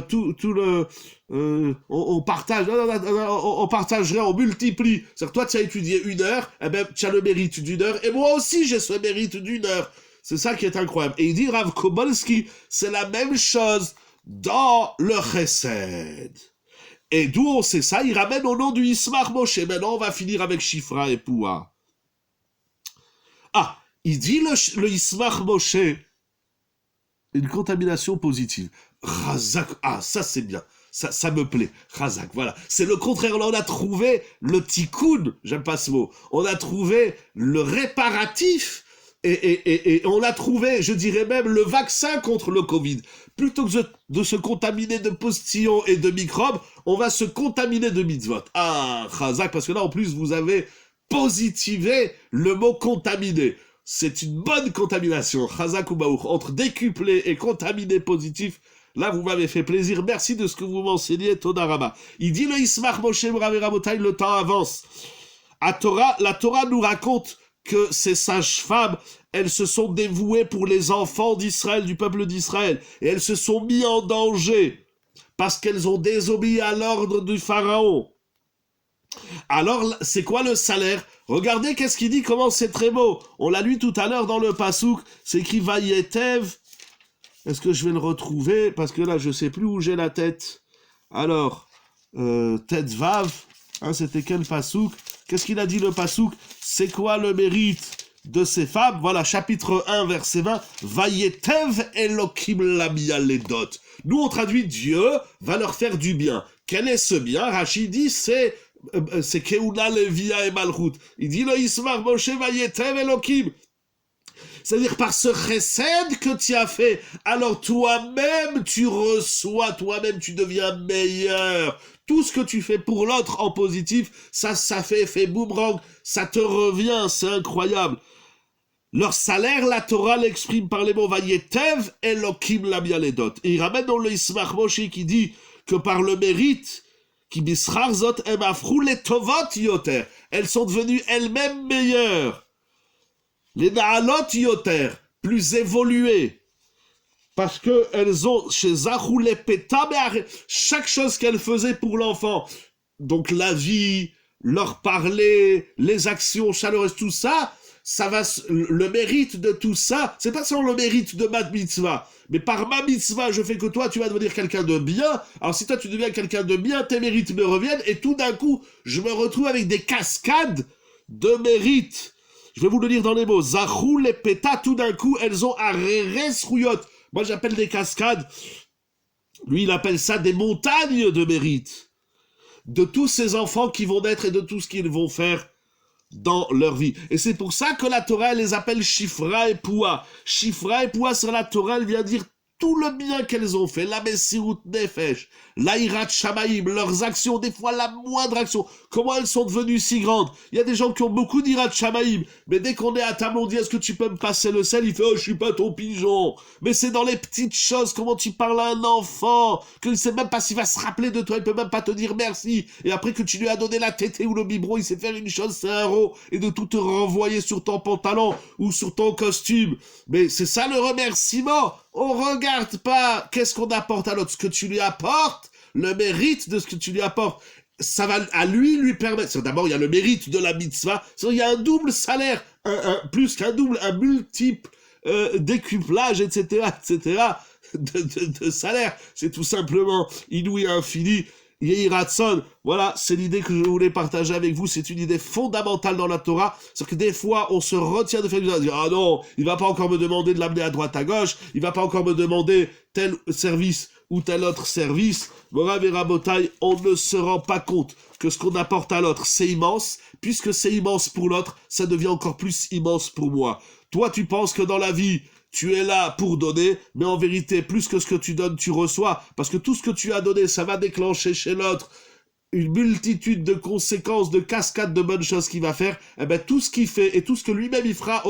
tout le on partage, on partagerait, on multiplie. C'est-à-dire toi tu as étudié 1 heure, eh ben tu as le mérite d'1 heure, et moi aussi j'ai ce mérite d'1 heure. C'est ça qui est incroyable. Et il dit Rav Kobolski, c'est la même chose dans le Chesed. Et d'où on sait ça, il ramène au nom du Ismar Moshe. Maintenant on va finir avec Shifra et Poua. Ah, il dit le Ismar Moshe, une contamination positive. Razak, ah ça c'est bien. Ça me plaît. Razak, voilà. C'est le contraire. Là, on a trouvé le tikkun, j'aime pas ce mot. On a trouvé le réparatif et on a trouvé, je dirais même, le vaccin contre le Covid. Plutôt que de se contaminer de postillons et de microbes, on va se contaminer de mitzvot. Ah, Razak, parce que là, en plus, vous avez positivé le mot contaminé. C'est une bonne contamination. Razak ou Baour. Entre décuplé et contaminé positif, là, vous m'avez fait plaisir. Merci de ce que vous m'enseignez, Todarama. Il dit le Ismach Moshe Bravé Rabotai, le temps avance. La Torah nous raconte que ces sages-femmes, elles se sont dévouées pour les enfants d'Israël, du peuple d'Israël. Et elles se sont mis en danger parce qu'elles ont désobéi à l'ordre du Pharaon. Alors, c'est quoi le salaire? Regardez qu'est-ce qu'il dit, comment c'est très beau. On l'a lu tout à l'heure dans le Passouk. C'est écrit Vayetev. Est-ce que je vais le retrouver? Parce que là, je sais plus où j'ai la tête. Alors, tête Vav, hein, c'était quel Passouk? Qu'est-ce qu'il a dit le Passouk? C'est quoi le mérite de ces femmes? Voilà, chapitre 1, verset 20. Vayetev Elokim Lamia Ledot. Nous, on traduit Dieu va leur faire du bien. Quel est ce bien? Rachid dit, c'est Keuna Levia et Malchut. Il dit le Ismar Moshe Vayetev Elokim. C'est-à-dire par ce chesed que tu as fait, alors toi-même tu reçois, toi-même tu deviens meilleur. Tout ce que tu fais pour l'autre en positif, ça fait effet boomerang, ça te revient, c'est incroyable. Leur salaire, la Torah l'exprime par les mots Vayetev Elokim Lamia Ledot. Et il ramène dans le Ismach Moshe qui dit que par le mérite, qui bisrar zot em afrou les tovot yoter, elles sont devenues elles-mêmes meilleures. Les Naalot Yoter, plus évoluées, parce que elles ont, chez Zahou les Péta, chaque chose qu'elles faisaient pour l'enfant, donc la vie, leur parler, les actions chaleureuses, tout ça, ça va, le mérite de tout ça, c'est pas seulement le mérite de ma mitzvah, mais par ma mitzvah, je fais que toi, tu vas devenir quelqu'un de bien. Alors si toi, tu deviens quelqu'un de bien, tes mérites me reviennent, et tout d'un coup, je me retrouve avec des cascades de mérites. Je vais vous le lire dans les mots. Zahou les pétas, tout d'un coup, elles ont un rouillot. Moi, j'appelle des cascades. Lui, il appelle ça des montagnes de mérite. De tous ces enfants qui vont naître et de tout ce qu'ils vont faire dans leur vie. Et c'est pour ça que la Torah, elle les appelle Shifra et Poua. Shifra et Poua, sur la Torah, elle vient dire tout le bien qu'elles ont fait, la Messirut Nefesh, la Hirat Shamaïm, leurs actions, des fois la moindre action, comment elles sont devenues si grandes. Il y a des gens qui ont beaucoup d'Hirat Shamaïm, mais dès qu'on est à table, on dit, est-ce que tu peux me passer le sel? Il fait, oh, je suis pas ton pigeon. Mais c'est dans les petites choses, comment tu parles à un enfant, qu'il ne sait même pas s'il va se rappeler de toi, il peut même pas te dire merci. Et après que tu lui as donné la tétée ou le biberon, il sait faire une chose, c'est un rot, et de tout te renvoyer sur ton pantalon ou sur ton costume. Mais c'est ça le remerciement. On regarde pas qu'est-ce qu'on apporte à l'autre, ce que tu lui apportes, le mérite de ce que tu lui apportes. Ça va à lui permettre. D'abord, il y a le mérite de la mitzvah. Il y a un double salaire, plus qu'un double, un multiple décuplage, etc., de salaire. C'est tout simplement inouï, infini. Yehiratson, voilà, c'est l'idée que je voulais partager avec vous, c'est une idée fondamentale dans la Torah, c'est que des fois, on se retient de faire du dire, ah non, il va pas encore me demander de l'amener à droite à gauche, il va pas encore me demander tel service ou tel autre service. Morav et Rabotai, on ne se rend pas compte que ce qu'on apporte à l'autre, c'est immense, puisque c'est immense pour l'autre, ça devient encore plus immense pour moi. Toi, tu penses que dans la vie, tu es là pour donner, mais en vérité, plus que ce que tu donnes, tu reçois. Parce que tout ce que tu as donné, ça va déclencher chez l'autre une multitude de conséquences, de cascades de bonnes choses qu'il va faire, eh ben tout ce qu'il fait et tout ce que lui-même il fera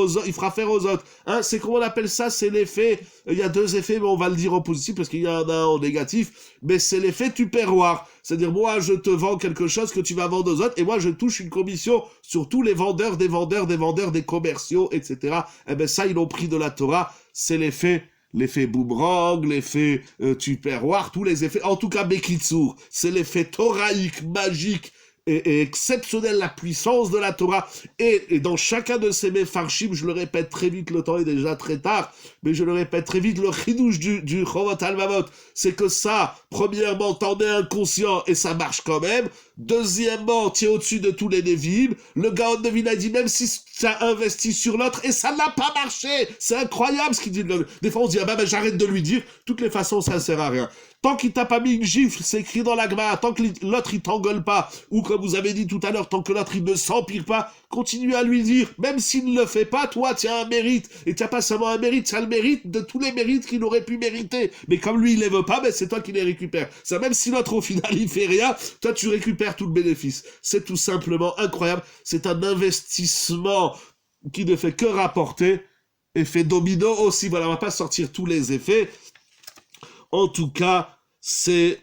faire aux autres. Hein, c'est comment on appelle ça? C'est l'effet. Il y a deux effets, mais on va le dire en positif parce qu'il y en a un en négatif. Mais c'est l'effet tupperware. C'est-à-dire moi je te vends quelque chose que tu vas vendre aux autres et moi je touche une commission sur tous les vendeurs, des commerciaux, etc. Eh ben ça ils l'ont pris de la Torah. C'est l'effet boomerang, l'effet tupperware, tous les effets, en tout cas Bekitsour, c'est l'effet thoraïque, magique et exceptionnel, la puissance de la Torah, et dans chacun de ces mefarshim, je le répète très vite, le temps est déjà très tard, mais je le répète très vite, le chidouche du Chovot Halvavot, c'est que ça, premièrement, t'en es inconscient et ça marche quand même, deuxièmement, tu es au-dessus de tous les Nevi'im, le Gaon de Vilna dit, même si tu as investi sur l'autre, et ça n'a pas marché, c'est incroyable ce qu'il dit, des fois on se dit, ah ben j'arrête de lui dire, toutes les façons ça sert à rien. Tant qu'il t'a pas mis une gifle, c'est écrit dans la Gemara, tant que l'autre il t'engueule pas, ou comme vous avez dit tout à l'heure, tant que l'autre il ne s'empire pas, continue à lui dire, même s'il ne le fait pas, toi tu as un mérite, et tu n'as pas seulement un mérite, tu as le mérite de tous les mérites qu'il aurait pu mériter, mais comme lui il les veut pas, ben c'est toi qui les récupères. Ça, même si l'autre au final il fait rien, toi tu récupères tout le bénéfice. C'est tout simplement incroyable, c'est un investissement qui ne fait que rapporter, effet domino aussi, voilà, on va pas sortir tous les effets. En tout cas, c'est...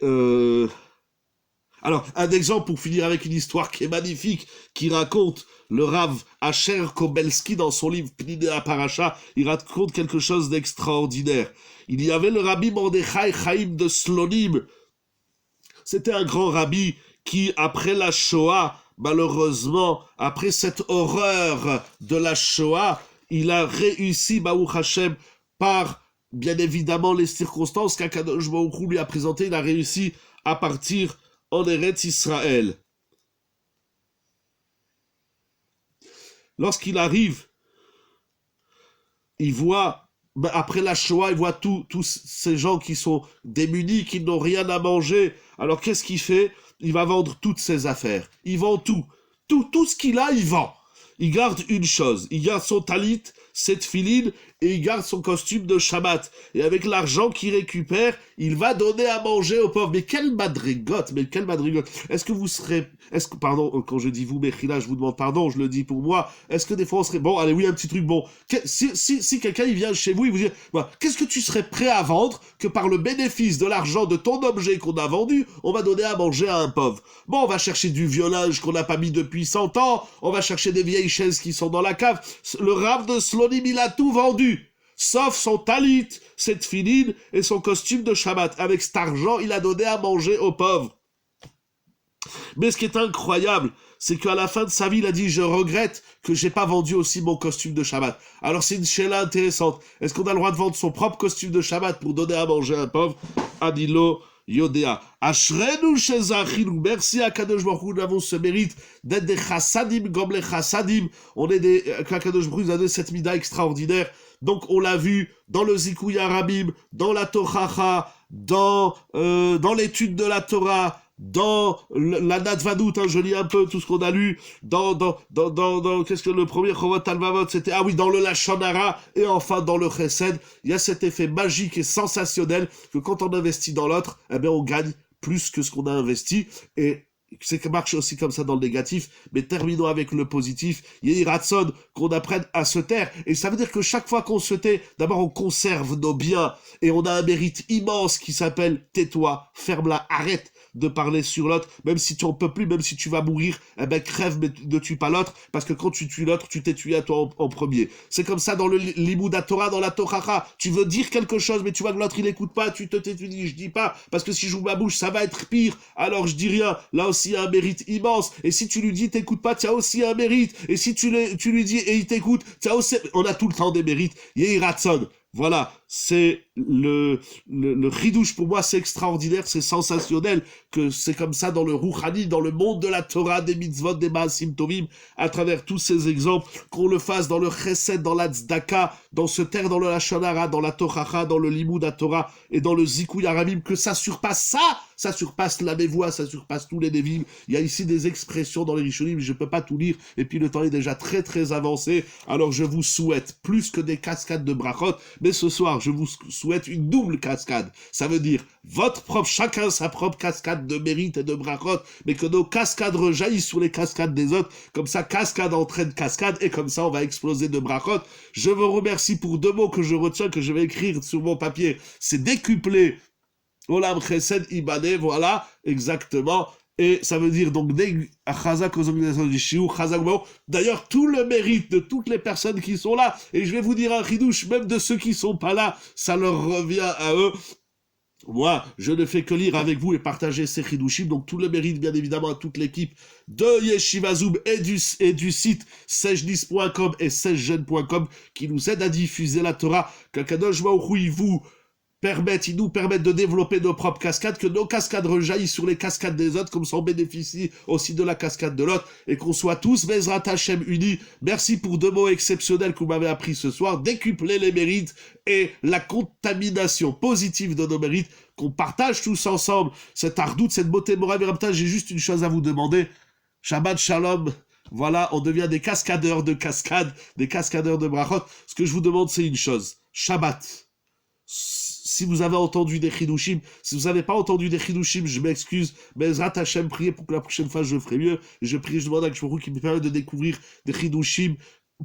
Alors, un exemple pour finir avec une histoire qui est magnifique, qui raconte le Rav Asher Kobelski dans son livre Pnidei Parasha, il raconte quelque chose d'extraordinaire. Il y avait le Rabbi Mordechai Chaim de Slonim. C'était un grand rabbi qui, après la Shoah, malheureusement, après cette horreur de la Shoah, il a réussi, Baruch Hashem, par bien évidemment les circonstances qu'Akadosh Baruch Hu lui a présentées, il a réussi à partir en Eretz Israël. Lorsqu'il arrive, il voit, après la Shoah, il voit tous ces gens qui sont démunis, qui n'ont rien à manger. Alors qu'est-ce qu'il fait? Il va vendre toutes ses affaires. Il vend tout. Tout ce qu'il a, il vend. Il garde une chose. Il garde son talit, cette filine, et il garde son costume de Shabbat. Et avec l'argent qu'il récupère, il va donner à manger aux pauvres. Mais quelle madrigote, Est-ce que vous serez... Pardon, quand je dis vous, Mechila, je vous demande pardon, je le dis pour moi. Est-ce que des fois on serait... Bon, allez, oui, un petit truc bon. Si quelqu'un, il vient chez vous, il vous dit, bah, qu'est-ce que tu serais prêt à vendre que par le bénéfice de l'argent de ton objet qu'on a vendu, on va donner à manger à un pauvre? Bon, on va chercher du violage qu'on n'a pas mis depuis 100 ans, on va chercher des vieilles chaises qui sont dans la cave. Le Rav de Slonim, il a tout vendu. Sauf son talit, cette filine et son costume de Shabbat. Avec cet argent, il a donné à manger aux pauvres. Mais ce qui est incroyable, c'est qu'à la fin de sa vie, il a dit « Je regrette que j'ai pas vendu aussi mon costume de Shabbat. » Alors c'est une chéla intéressante. Est-ce qu'on a le droit de vendre son propre costume de Shabbat pour donner à manger à un pauvre? Adilo Yodéa. Ashrenu Shezachinu. Merci à Kadosh Baruch Hu, nous avons ce mérite d'être des chassadim, comme les chassadim. On est des... Kadosh Baruch Hu nous a donné cette mida extraordinaire. Donc on l'a vu dans le Zikuy Arabim, dans la Tochacha, dans l'étude de la Torah, dans la Nadvadout, hein, je lis un peu tout ce qu'on a lu, dans qu'est-ce que le premier Chovot Halvavot, c'était, ah oui, dans le Lashon Hara, et enfin dans le Chesed, il y a cet effet magique et sensationnel que quand on investit dans l'autre, eh bien on gagne plus que ce qu'on a investi, et c'est que marche aussi comme ça dans le négatif, mais terminons avec le positif. Yehi Ratson, qu'on apprenne à se taire. Et ça veut dire que chaque fois qu'on se tait, d'abord on conserve nos biens, et on a un mérite immense qui s'appelle tais-toi, ferme-la, arrête de parler sur l'autre, même si tu en peux plus, même si tu vas mourir, eh ben crève, mais ne tue pas l'autre, parce que quand tu tues l'autre, tu t'es tué à toi en premier. C'est comme ça dans le Limud Torah, dans la Tochacha. Tu veux dire quelque chose, mais tu vois que l'autre il écoute pas, tu dis je dis pas, parce que si j'ouvre ma bouche, ça va être pire, alors je dis rien. Là aussi, il y a un mérite immense. Et si tu lui dis t'écoutes pas, tu as aussi un mérite. Et si tu lui dis et il t'écoute, tu as aussi... On a tout le temps des mérites. Yehi Ratson. Voilà, c'est le chidouche pour moi, c'est extraordinaire, c'est sensationnel, que c'est comme ça dans le Rouhani, dans le monde de la Torah, des mitzvot, des maasim tovim, à travers tous ces exemples, qu'on le fasse dans le chesed, dans la tzedaka, dans ce terre, dans le lashon hara, dans la tochacha, dans le limud Torah et dans le zikuy arabim, que ça surpasse ça surpasse la névoie, ça surpasse tous les nevim. Il y a ici des expressions dans les rishonim, je peux pas tout lire, et puis le temps est déjà très très avancé, alors je vous souhaite plus que des cascades de brachot, mais ce soir, je vous souhaite une double cascade. Ça veut dire chacun sa propre cascade de mérite et de brachot, mais que nos cascades rejaillissent sur les cascades des autres. Comme ça, cascade entraîne cascade, et comme ça, on va exploser de brachot. Je vous remercie pour 2 mots que je retiens, que je vais écrire sur mon papier. C'est décupler Olam Chesed Ibane, voilà, exactement. Et ça veut dire donc d'ailleurs tout le mérite de toutes les personnes qui sont là, et je vais vous dire un chidouche, même de ceux qui sont pas là, ça leur revient à eux. Moi, je ne fais que lire avec vous et partager ces chidouchim, donc tout le mérite bien évidemment à toute l'équipe de Yeshiva Zoom et du site sejnis.com et sejjeune.com qui nous aident à diffuser la Torah, qu'Akadosh Baruch Hu ils nous permettent de développer nos propres cascades, que nos cascades rejaillissent sur les cascades des autres, comme ça on bénéficie aussi de la cascade de l'autre, et qu'on soit tous Bezrat Hashem unis. Merci pour 2 mots exceptionnels que vous m'avez appris ce soir, décupler les mérites et la contamination positive de nos mérites, qu'on partage tous ensemble, cette ardoute, cette beauté morale. J'ai juste une chose à vous demander, Shabbat Shalom. Voilà, on devient des cascadeurs de cascades, des cascadeurs de brachot. Ce que je vous demande, c'est une chose, Shabbat. Si vous avez entendu des chidushim, si vous n'avez pas entendu des chidushim, je m'excuse, mais Ezrat Hashem, priez pour que la prochaine fois je ferai mieux. Je demande à Kshmourou qui me permet de découvrir des chidushim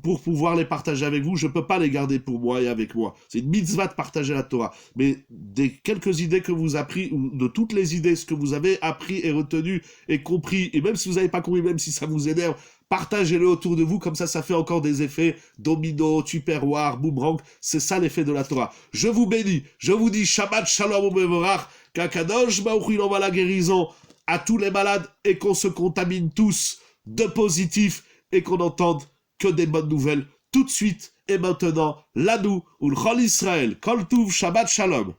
pour pouvoir les partager avec vous. Je ne peux pas les garder pour moi et avec moi. C'est une mitzvah de partager la Torah. Mais des quelques idées que vous avez appris, ou de toutes les idées, ce que vous avez appris et retenu et compris, et même si vous n'avez pas compris, même si ça vous énerve, partagez-le autour de vous, comme ça fait encore des effets domino, tupperware, boomerang. C'est ça l'effet de la Torah. Je vous bénis, je vous dis Shabbat Shalom Umevorach, qu'Akadosh Baruch Hu il envoie la guérison à tous les malades et qu'on se contamine tous de positif et qu'on entende que des bonnes nouvelles tout de suite et maintenant. Lanou, Ulchol Israël, Kol Tuv, Shabbat Shalom.